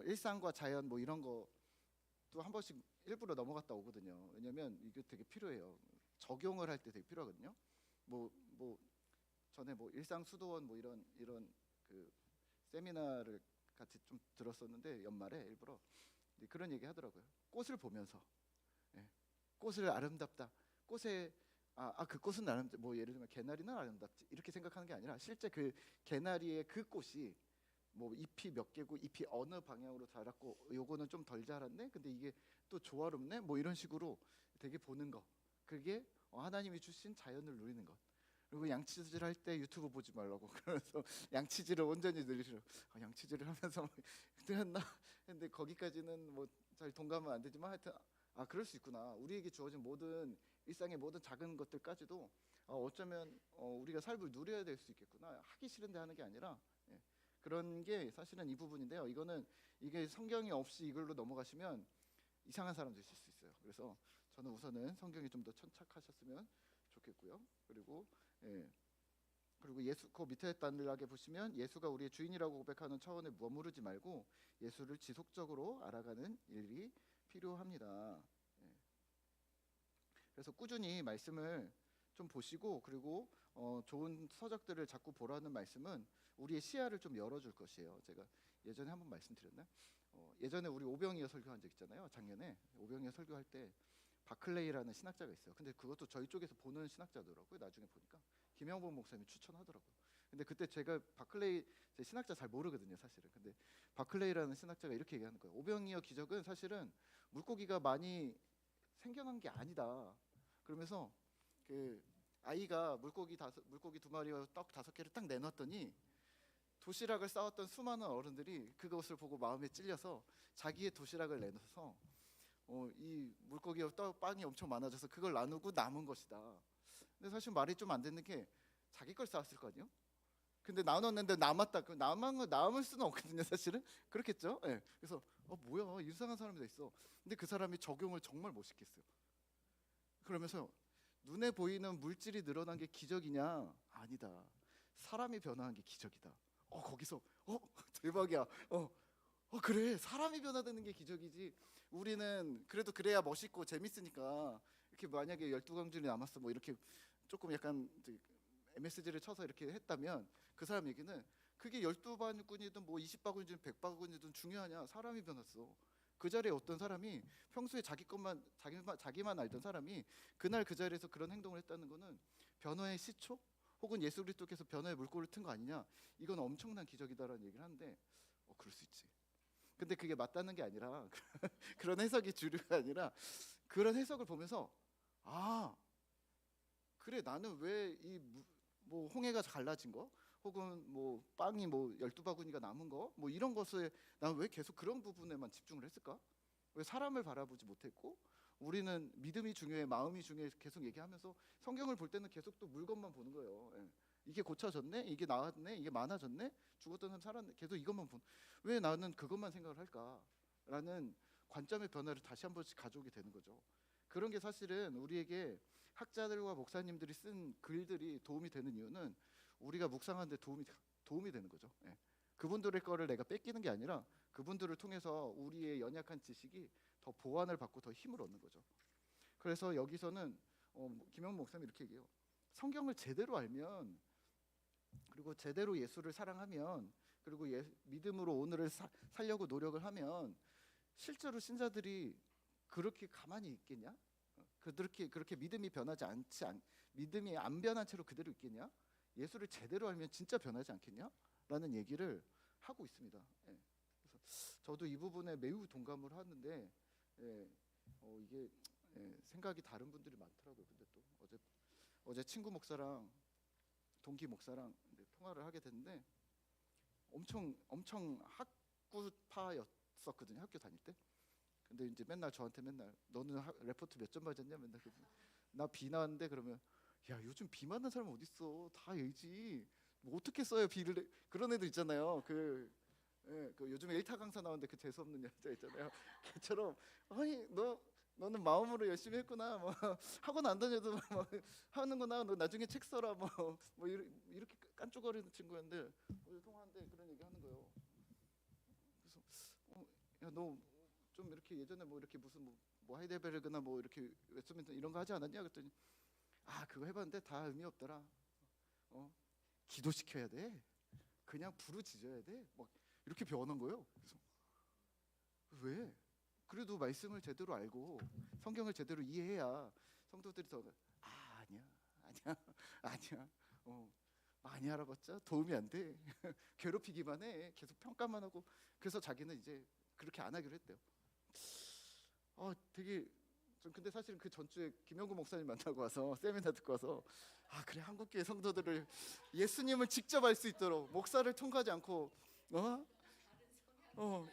일상과 자연 뭐 이런 거도 한 번씩 일부러 넘어갔다 오거든요. 왜냐면 이게 되게 필요해요. 적용을 할 때 되게 필요하거든요. 뭐 전에 뭐 일상 수도원 뭐 이런 그 세미나를 같이 좀 들었었는데 연말에 일부러 그런 얘기 하더라고요. 꽃을 보면서 꽃을 아름답다. 꽃에 그 꽃은 아름답. 뭐 예를 들면 개나리는 아름답지. 이렇게 생각하는 게 아니라 실제 그 개나리의 그 꽃이 뭐 잎이 몇 개고 잎이 어느 방향으로 자랐고 요거는 좀 덜 자랐네. 근데 이게 또 조화롭네. 뭐 이런 식으로 되게 보는 거. 그게 하나님이 주신 자연을 누리는 것. 그리고 양치질 할 때 유튜브 보지 말라고 그래서 양치질을 온전히 늘리시라고 양치질을 하면서 했나 했는데 거기까지는 뭐 잘 동감은 안 되지만 하여튼 그럴 수 있구나. 우리에게 주어진 모든 일상의 모든 작은 것들까지도 어쩌면 우리가 삶을 누려야 될 수 있겠구나. 하기 싫은데 하는 게 아니라 그런 게 사실은 이 부분인데요. 이게 성경이 없이 이걸로 넘어가시면 이상한 사람 되실 수 있어요. 그래서 저는 우선은 성경에 좀 더 천착하셨으면 좋겠고요. 그리고 예수 그 밑에 단락에 보시면 예수가 우리의 주인이라고 고백하는 차원에 머무르지 말고 예수를 지속적으로 알아가는 일이 필요합니다. 그래서 꾸준히 말씀을 좀 보시고 그리고 좋은 서적들을 자꾸 보라는 말씀은 우리의 시야를 좀 열어줄 것이에요. 제가 예전에 한번 말씀드렸나요? 예전에 우리 오병이어 설교한 적 있잖아요. 작년에 오병이어 설교할 때 바클레이라는 신학자가 있어요. 근데 그것도 저희 쪽에서 보는 신학자더라고요. 나중에 보니까 김영범 목사님이 추천하더라고요. 근데 그때 제가 바클레이 제 신학자 잘 모르거든요, 사실은. 근데 바클레이라는 신학자가 이렇게 얘기하는 거예요. 오병이어 기적은 사실은 물고기가 많이 생겨난 게 아니다. 그러면서 그 아이가 물고기 두 마리와 떡 5개를 딱 내놨더니 도시락을 싸왔던 수많은 어른들이 그것을 보고 마음에 찔려서 자기의 도시락을 내놔서 이 물고기와 빵이 엄청 많아져서 그걸 나누고 남은 것이다. 근데 사실 말이 좀 안 되는 게 자기 걸 쌓았을 거 아니에요? 근데 나눴는데 남았다. 그 남을 수는 없거든요, 사실은. 그렇겠죠? 그래서 뭐야 이상한 사람이 다 있어. 근데 그 사람이 적용을 정말 멋있게 했어요. 그러면서 눈에 보이는 물질이 늘어난 게 기적이냐? 아니다. 사람이 변화한 게 기적이다. 거기서 대박이야. 그래 사람이 변화되는 게 기적이지. 우리는 그래도 그래야 멋있고 재밌으니까 이렇게 만약에 12광줄이 남았어 뭐 이렇게 조금 약간 MSG를 쳐서 이렇게 했다면 그 사람 얘기는 그게 12바구니든 뭐 20바구니든 100바구니든 중요하냐. 사람이 변했어. 그 자리에 어떤 사람이 평소에 자기만 알던 사람이 그날 그 자리에서 그런 행동을 했다는 거는 변화의 시초 혹은 예수 그리스도께서 변화의 물꼬를 튼 거 아니냐. 이건 엄청난 기적이다라는 얘기를 하는데 그럴 수 있지. 근데 그게 맞다는 게 아니라 그런 해석이 주류가 아니라 그런 해석을 보면서 그래 나는 왜 이 뭐 홍해가 갈라진 거 혹은 뭐 빵이 뭐 12바구니가 남은 거 뭐 이런 것에 난 왜 계속 그런 부분에만 집중을 했을까? 왜 사람을 바라보지 못했고 우리는 믿음이 중요해 마음이 중요해 계속 얘기하면서 성경을 볼 때는 계속 또 물건만 보는 거예요. 이게 고쳐졌네, 이게 나았네, 이게 많아졌네, 죽었던 사람 살았네, 계속 이것만 왜 나는 그것만 생각을 할까라는 관점의 변화를 다시 한 번씩 가져오게 되는 거죠. 그런 게 사실은 우리에게 학자들과 목사님들이 쓴 글들이 도움이 되는 이유는 우리가 묵상하는데 도움이 되는 거죠. 그분들의 거를 내가 뺏기는 게 아니라 그분들을 통해서 우리의 연약한 지식이 더 보완을 받고 더 힘을 얻는 거죠. 그래서 여기서는 김영 목사님이 이렇게 얘기해요. 성경을 제대로 알면 그리고 제대로 예수를 사랑하면 그리고 믿음으로 오늘을 살려고 노력을 하면 실제로 신자들이 그렇게 가만히 있겠냐? 그렇게 믿음이 변하지 않지 믿음이 안 변한 채로 그대로 있겠냐? 예수를 제대로 알면 진짜 변하지 않겠냐? 라는 얘기를 하고 있습니다. 그래서 저도 이 부분에 매우 동감을 하는데 이게 생각이 다른 분들이 많더라고요. 근데 또 어제 친구 목사랑 동기 목사랑 통화를 하게 됐는데 엄청 학구파였었거든요. 학교 다닐 때. 근데 이제 맨날 저한테 너는 레포트 몇 점 맞았냐 맨날 나 B 나왔는데 그러면 야 요즘 B 맞는 사람 어디 있어? 다 A지. 뭐 어떻게 써요 B를? 그런 애들 있잖아요. 예, 그 요즘에 일타 강사 나오는데 그 재수 없는 여자 있잖아요. 걔처럼 아니 너는 마음으로 열심히 했구나. 뭐 학원 안 다녀도 뭐 하는구나. 너 나중에 책 써라. 뭐 이렇게 깐쪼거리는 친구였는데 어제 통화하는데 그런 얘기 하는 거예요. 그래서 야 너 좀 이렇게 예전에 뭐 이렇게 무슨 뭐 하이델베르그나 뭐 이렇게 웨스트민스터 이런 거 하지 않았냐 그랬더니 아 그거 해봤는데 다 의미 없더라. 어 기도시켜야 돼. 그냥 부르짖어야 돼. 막 이렇게 변한 거예요. 그래서 왜? 그래도 말씀을 제대로 알고 성경을 제대로 이해해야 성도들이 더 아니야 아니야 아니야 많이 알아봤자 도움이 안 돼. 괴롭히기만 해. 계속 평가만 하고. 그래서 자기는 이제 그렇게 안 하기로 했대요. 되게 좀 근데 사실은 그 전주에 김영구 목사님 만나고 와서 세미나 듣고 와서 아 그래 한국교회 성도들을 예수님을 직접 알 수 있도록 목사를 통과하지 않고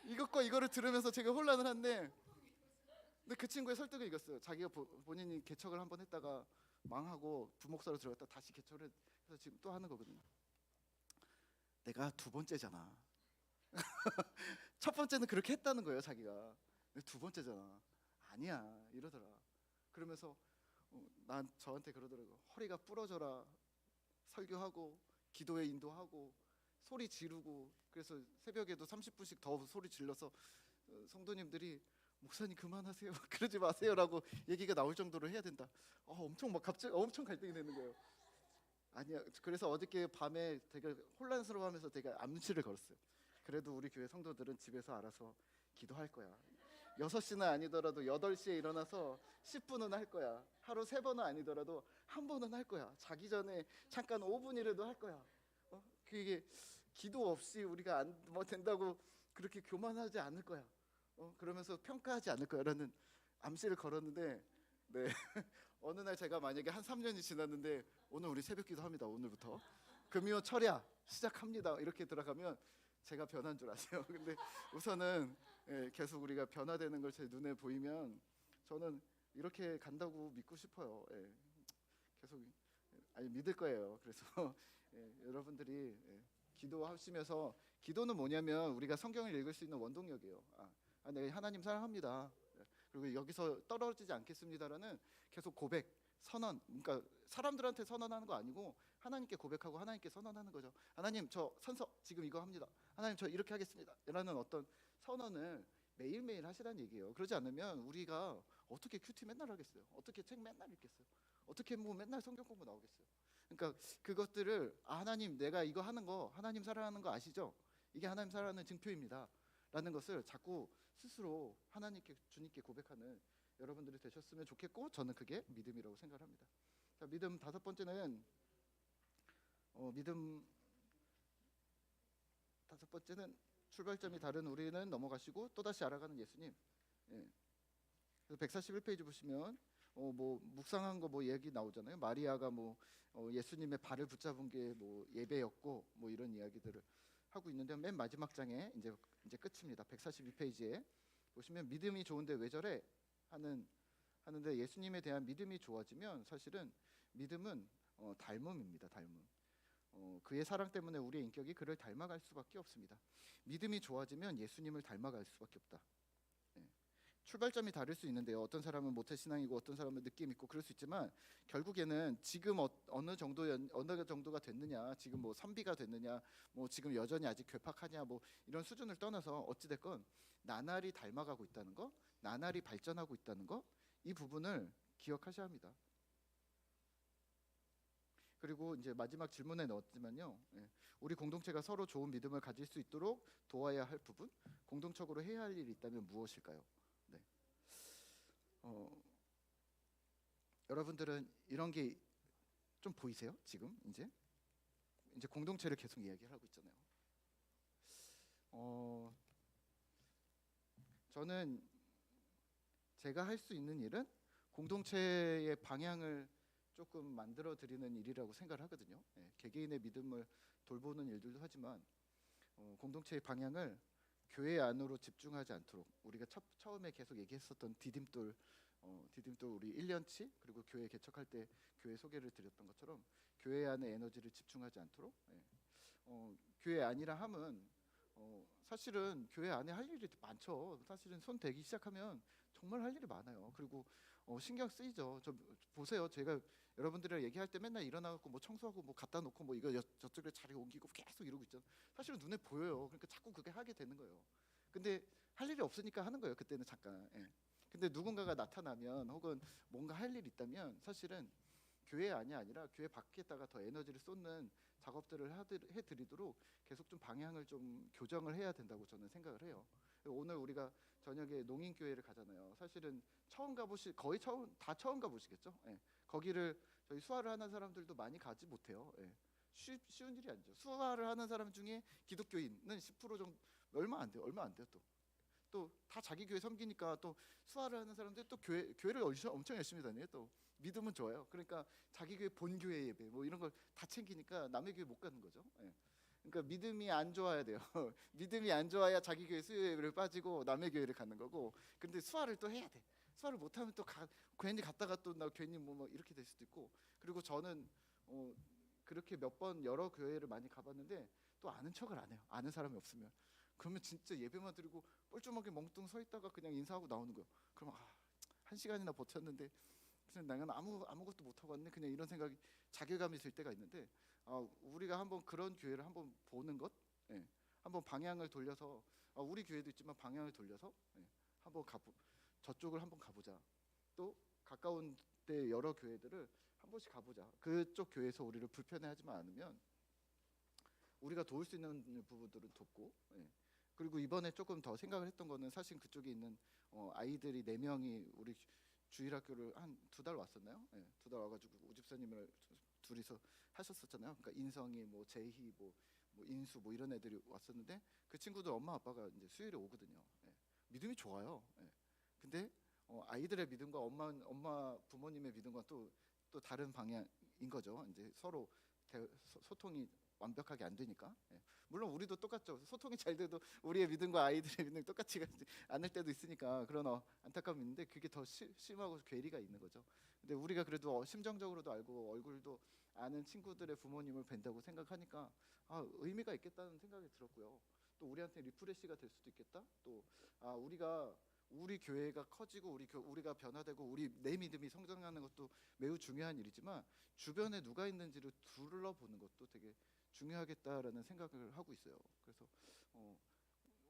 이것과 이거를 들으면서 제가 혼란을 한데 근데 그 친구의 설득을 이겼어요. 자기가 본인이 개척을 한번 했다가 망하고 부목사로 들어갔다 다시 개척을 해서 지금 또 하는 거거든요. 내가 두 번째잖아. 첫 번째는 그렇게 했다는 거예요 자기가. 두 번째잖아. 아니야 이러더라. 그러면서 난 저한테 그러더라고. 허리가 부러져라. 설교하고 기도에 인도하고 소리 지르고 그래서 새벽에도 30분씩 더 소리 질러서 성도님들이 목사님 그만하세요. 그러지 마세요라고 얘기가 나올 정도로 해야 된다. 엄청 막 갑자기 엄청 갈등이 되는 거예요. 아니야. 그래서 어저께 밤에 되게 혼란스러워하면서 제가 암시를 걸었어요. 그래도 우리 교회 성도들은 집에서 알아서 기도할 거야. 6시는 아니더라도 8시에 일어나서 10분은 할 거야. 하루 3번은 아니더라도 한 번은 할 거야. 자기 전에 잠깐 5분이라도 할 거야. 그게 기도 없이 우리가 뭐 된다고 그렇게 교만하지 않을 거야. 그러면서 평가하지 않을 거야라는 암시를 걸었는데 네. 어느 날 제가 만약에 한 3년이 지났는데 오늘 우리 새벽기도 합니다. 오늘부터 금요 철야 시작합니다. 이렇게 들어가면 제가 변한 줄 아세요. 근데 우선은 계속 우리가 변화되는 걸 제 눈에 보이면 저는 이렇게 간다고 믿고 싶어요. 계속 믿을 거예요. 그래서 여러분들이 기도하시면서 기도는 뭐냐면 우리가 성경을 읽을 수 있는 원동력이에요. 내가 하나님 사랑합니다. 그리고 여기서 떨어지지 않겠습니다라는 계속 고백, 선언. 그러니까 사람들한테 선언하는 거 아니고 하나님께 고백하고 하나님께 선언하는 거죠. 하나님 저 선서 지금 이거 합니다. 하나님 저 이렇게 하겠습니다. 라는 어떤 선언을 매일매일 하시라는 얘기예요. 그러지 않으면 우리가 어떻게 큐티 맨날 하겠어요? 어떻게 책 맨날 읽겠어요? 어떻게 뭐 맨날 성경 공부 나오겠어요? 그러니까 그것들을 하나님 내가 이거 하는 거 하나님 사랑하는 거 아시죠? 이게 하나님 사랑하는 증표입니다. 라는 것을 자꾸 스스로 하나님께 주님께 고백하는 여러분들이 되셨으면 좋겠고 저는 그게 믿음이라고 생각합니다. 자, 믿음 다섯 번째는 믿음 다섯 번째는 출발점이 다른 우리는 넘어가시고 또다시 알아가는 예수님. 그래서 141페이지 보시면 뭐 묵상한 거 뭐 얘기 나오잖아요. 마리아가 뭐 예수님의 발을 붙잡은 게 뭐 예배였고 뭐 이런 이야기들을 하고 있는데 맨 마지막 장에 이제 끝입니다. 142페이지에 보시면 믿음이 좋은데 왜 저래 하는데 예수님에 대한 믿음이 좋아지면 사실은 믿음은 닮음입니다. 닮음. 그의 사랑 때문에 우리의 인격이 그를 닮아갈 수밖에 없습니다. 믿음이 좋아지면 예수님을 닮아갈 수밖에 없다. 출발점이 다를 수 있는데요. 어떤 사람은 모태신앙이고 어떤 사람은 느낌 있고 그럴 수 있지만 결국에는 지금 어느 정도가 됐느냐, 지금 뭐 선비가 됐느냐, 뭐 지금 여전히 아직 괴팍하냐, 뭐 이런 수준을 떠나서 어찌 됐건 나날이 닮아가고 있다는 거, 나날이 발전하고 있다는 거, 이 부분을 기억하셔야 합니다. 그리고 이제 마지막 질문에 넣었지만요. 우리 공동체가 서로 좋은 믿음을 가질 수 있도록 도와야 할 부분, 공동적으로 해야 할 일이 있다면 무엇일까요? 네. 여러분들은 이런 게 좀 보이세요? 지금 이제 공동체를 계속 이야기를 하고 있잖아요. 저는 제가 할 수 있는 일은 공동체의 방향을 조금 만들어 드리는 일이라고 생각을 하거든요. 개개인의 믿음을 돌보는 일들도 하지만 공동체의 방향을 교회 안으로 집중하지 않도록 우리가 처음에 계속 얘기했었던 디딤돌 우리 1년치 그리고 교회 개척할 때 교회 소개를 드렸던 것처럼 교회 안에 에너지를 집중하지 않도록 교회 안이라 함은 사실은 교회 안에 할 일이 많죠. 사실은 손 대기 시작하면 정말 할 일이 많아요. 그리고 신경 쓰이죠. 저 보세요. 제가 여러분들이랑 얘기할 때 맨날 일어나갖고 뭐 청소하고 뭐 갖다 놓고 뭐 이거 저쪽에 자리 옮기고 계속 이러고 있잖아요. 사실은 눈에 보여요. 그러니까 자꾸 그게 하게 되는 거예요. 근데 할 일이 없으니까 하는 거예요. 그때는 잠깐. 예. 근데 누군가가 나타나면 혹은 뭔가 할 일이 있다면 사실은 교회 안이 아니라 교회 밖에다가 더 에너지를 쏟는 작업들을 해드리도록 계속 좀 방향을 좀 교정을 해야 된다고 저는 생각을 해요. 오늘 우리가 저녁에 농인교회를 가잖아요. 사실은 처음 가보시 거의 처음 가보시겠죠. 예. 거기를 저희 수화를 하는 사람들도 많이 가지 못해요. 예. 쉬운 일이 아니죠. 수화를 하는 사람 중에 기독교인은 10% 정도, 얼마 안 돼요. 얼마 안 돼요. 또 다 자기 교회 섬기니까 또 수화를 하는 사람들 또 교회를 엄청 열심히 다녀요. 또 믿음은 좋아요. 그러니까 자기 교회 본교회 예배 뭐 이런 걸 다 챙기니까 남의 교회 못 가는 거죠. 예. 그러니까 믿음이 안 좋아야 돼요. 믿음이 안 좋아야 자기 교회 수요 예배를 빠지고 남의 교회를 가는 거고. 근데 수화를 또 해야 돼. 수화를 못하면 또 괜히 갔다가 또 나 괜히 뭐 이렇게 될 수도 있고. 그리고 저는 그렇게 몇 번 여러 교회를 많이 가봤는데 또 아는 척을 안 해요. 아는 사람이 없으면. 그러면 진짜 예배만 드리고 뻘쭘하게 멍뚱 서 있다가 그냥 인사하고 나오는 거예요. 그럼 1시간이나 버텼는데 그냥 나는 아무것도 못 하고 왔네. 그냥 이런 생각이 자괴감이 들 때가 있는데 우리가 한번 그런 교회를 한번 보는 것, 예. 한번 방향을 돌려서 우리 교회도 있지만 방향을 돌려서 예. 한번 저쪽을 한번 가보자. 또 가까운 데 여러 교회들을 한 번씩 가보자. 그쪽 교회에서 우리를 불편해하지만 않으면 우리가 도울 수 있는 부분들은 돕고. 예. 그리고 이번에 조금 더 생각을 했던 거는 사실 그쪽에 있는 아이들이 4명이 우리 주일학교를 한 2달 왔었나요? 예, 2달 와가지고 우집사님을 둘이서 하셨었잖아요. 그러니까 인성이 뭐 제희 뭐 인수 뭐 이런 애들이 왔었는데 그 친구들 엄마 아빠가 이제 수요일에 오거든요. 예, 믿음이 좋아요. 예. 근데 아이들의 믿음과 엄마 부모님의 믿음과 또 다른 방향인 거죠. 이제 서로 소통이 완벽하게 안 되니까. 예. 물론 우리도 똑같죠. 소통이 잘 돼도 우리의 믿음과 아이들의 믿음이 똑같지 않을 때도 있으니까 그런 안타까움이 있는데 그게 더 심하고 괴리가 있는 거죠. 근데 우리가 그래도 심정적으로도 알고 얼굴도 아는 친구들의 부모님을 뵌다고 생각하니까 의미가 있겠다는 생각이 들었고요. 또 우리한테 리프레시가 될 수도 있겠다. 또 우리 교회가 커지고 우리가 변화되고 내 믿음이 성장하는 것도 매우 중요한 일이지만 주변에 누가 있는지를 둘러보는 것도 되게 중요하겠다라는 생각을 하고 있어요. 그래서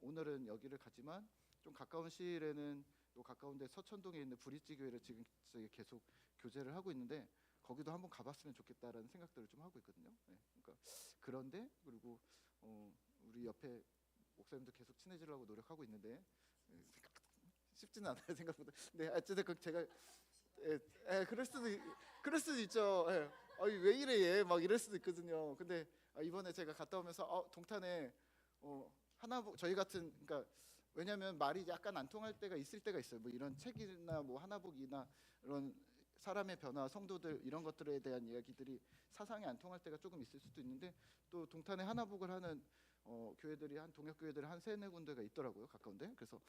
오늘은 여기를 가지만 좀 가까운 시일에는 또 가까운데 서천동에 있는 브릿지 교회를 지금 계속 교제를 하고 있는데 거기도 한번 가봤으면 좋겠다라는 생각들을 좀 하고 있거든요. 네, 그러니까 그런데 그리고 우리 옆에 목사님도 계속 친해지려고 노력하고 있는데 쉽지는 않아요 생각보다. 네, 어쨌든 제가 그럴 수도 있죠. 예. 왜 이래 얘 막 이럴 수도 있거든요. 근데 이번에 제가 갔다 오면서 동탄에 저희 같은 그러니까 왜냐하면 말이 약간 안 통할 때가 있을 때가 있어요. 뭐 이런 책이나 뭐 하나복이나 이런 사람의 변화, 성도들 이런 것들에 대한 이야기들이 사상이 안 통할 때가 조금 있을 수도 있는데 또 동탄에 하나복을 하는 교회들이 동역 교회들이 한 3-4군데가 있더라고요. 가까운데. 그래서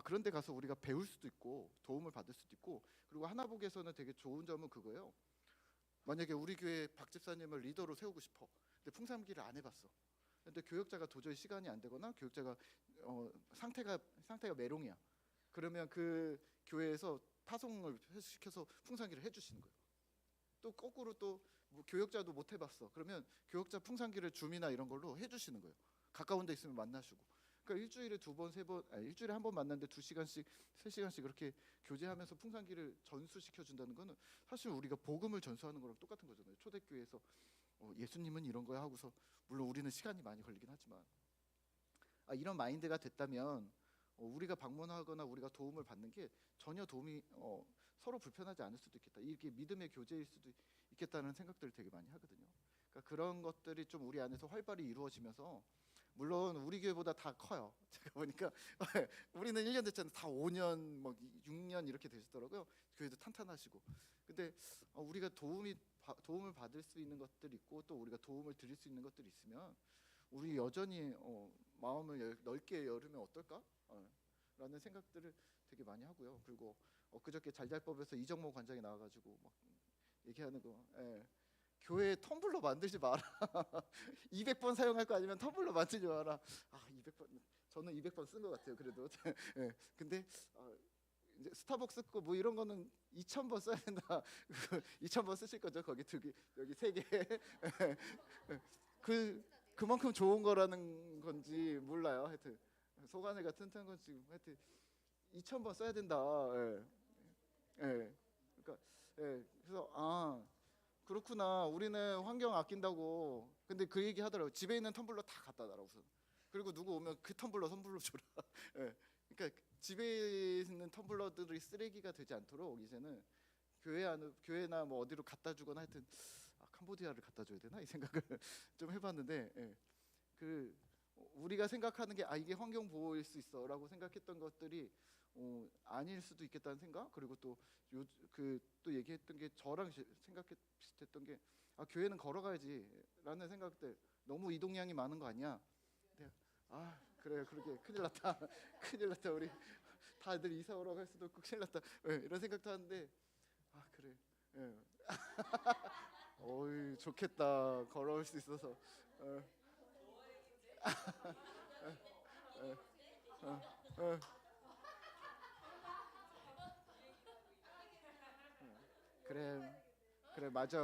그런 데 가서 우리가 배울 수도 있고 도움을 받을 수도 있고 그리고 하나복에서는 되게 좋은 점은 그거예요. 만약에 우리 교회 박 집사님을 리더로 세우고 싶어. 근데 풍삼기를 안 해봤어. 근데 교역자가 도저히 시간이 안 되거나 교역자가 상태가 메롱이야. 그러면 그 교회에서 파송을 시켜서 풍산기를 해주시는 거예요. 또 거꾸로 또뭐 교역자도 못 해봤어. 그러면 교역자 풍산기를 줌이나 이런 걸로 해주시는 거예요. 가까운 데 있으면 만나시고. 그러니까 일주일에 2번, 3번, 일주일에 한 번 만났는데 2시간씩, 3시간씩 그렇게 교제하면서 풍산기를 전수시켜 준다는 거는 사실 우리가 복음을 전수하는 거랑 똑같은 거잖아요. 초대교회에서 예수님은 이런 거야 하고서 물론 우리는 시간이 많이 걸리긴 하지만 이런 마인드가 됐다면 우리가 방문하거나 우리가 도움을 받는 게 전혀 도움이 서로 불편하지 않을 수도 있겠다. 이렇게 믿음의 교제일 수도 있겠다는 생각들을 되게 많이 하거든요. 그러니까 그런 것들이 좀 우리 안에서 활발히 이루어지면서 물론 우리 교회보다 다 커요. 제가 보니까 우리는 1년 됐잖아요. 다 5년, 막 6년 이렇게 되시더라고요. 교회도 탄탄하시고. 근데 우리가 도움을 받을 수 있는 것들이 있고 또 우리가 도움을 드릴 수 있는 것들이 있으면 우리 여전히 마음을 넓게 열으면 어떨까? 라는 생각들을 되게 많이 하고요. 그리고 엊그저께 잘잘법에서 이정모 관장이 나와가지고 막 얘기하는 거. 예. 교회 텀블러 만들지 마라. 200번 사용할 거 아니면 텀블러 만들지 마라. 아, 200번. 저는 200번 쓴 것 같아요. 그래도. 예. 근데 이제 스타벅스 거 뭐 이런 거는 2,000번 써야 된다. 2,000번 쓰실 거죠? 거기 여기 세 개. 그만큼 좋은 거라는 건지 몰라요. 하여튼 속안회가 튼튼 건지 하여튼 2,000번 써야 된다. 예. 예. 그러니까 그래서 그렇구나. 우리는 환경 아낀다고. 근데 그 얘기 하더라고. 집에 있는 텀블러 다 갖다 놔라 우선. 그리고 누구 오면 그 텀블러 선물로 줘라. 예. 그러니까 집에 있는 텀블러들이 쓰레기가 되지 않도록 이제는 교회나 뭐 어디로 갖다 주거나 하여튼 캄보디아를 갖다 줘야 되나 이 생각을 좀 해봤는데 그 우리가 생각하는 게 이게 환경 보호일 수 있어라고 생각했던 것들이 아닐 수도 있겠다는 생각. 그리고 또 얘기했던 게 저랑 생각해 비슷했던 게 교회는 걸어가야지라는 생각들. 너무 이동량이 많은 거 아니야? 근데 그래 그러게 큰일 났다. 큰일 났다. 우리 다들 이사 오라고 할 수도 없고 큰일 났다. 이런 생각도 하는데 그래. 어이 좋겠다. 걸어올 수 있어서. 그래 맞아.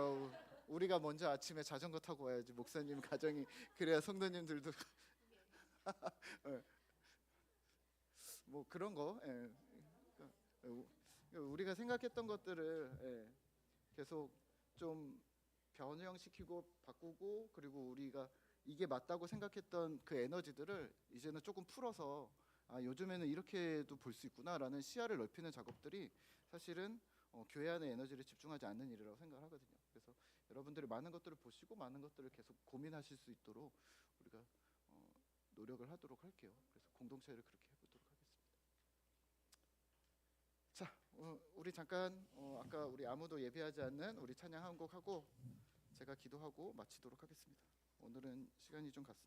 우리가 먼저 아침에 자전거 타고 와야지. 목사님 가정이 그래야 성도님들도 뭐 그런 거. 우리가 생각했던 것들을 계속 좀 변형시키고 바꾸고 그리고 우리가 이게 맞다고 생각했던 그 에너지들을 이제는 조금 풀어서 요즘에는 이렇게도 볼 수 있구나라는 시야를 넓히는 작업들이 사실은 교회 안에 에너지를 집중하지 않는 일이라고 생각하거든요. 그래서 여러분들이 많은 것들을 보시고 많은 것들을 계속 고민하실 수 있도록 우리가 노력을 하도록 할게요. 그래서 공동체를 그렇게 해보도록 하겠습니다. 자, 우리 잠깐 아까 우리 아무도 예배하지 않는 우리 찬양 한 곡 하고 제가 기도하고 마치도록 하겠습니다. 오늘은 시간이 좀 갔습니다.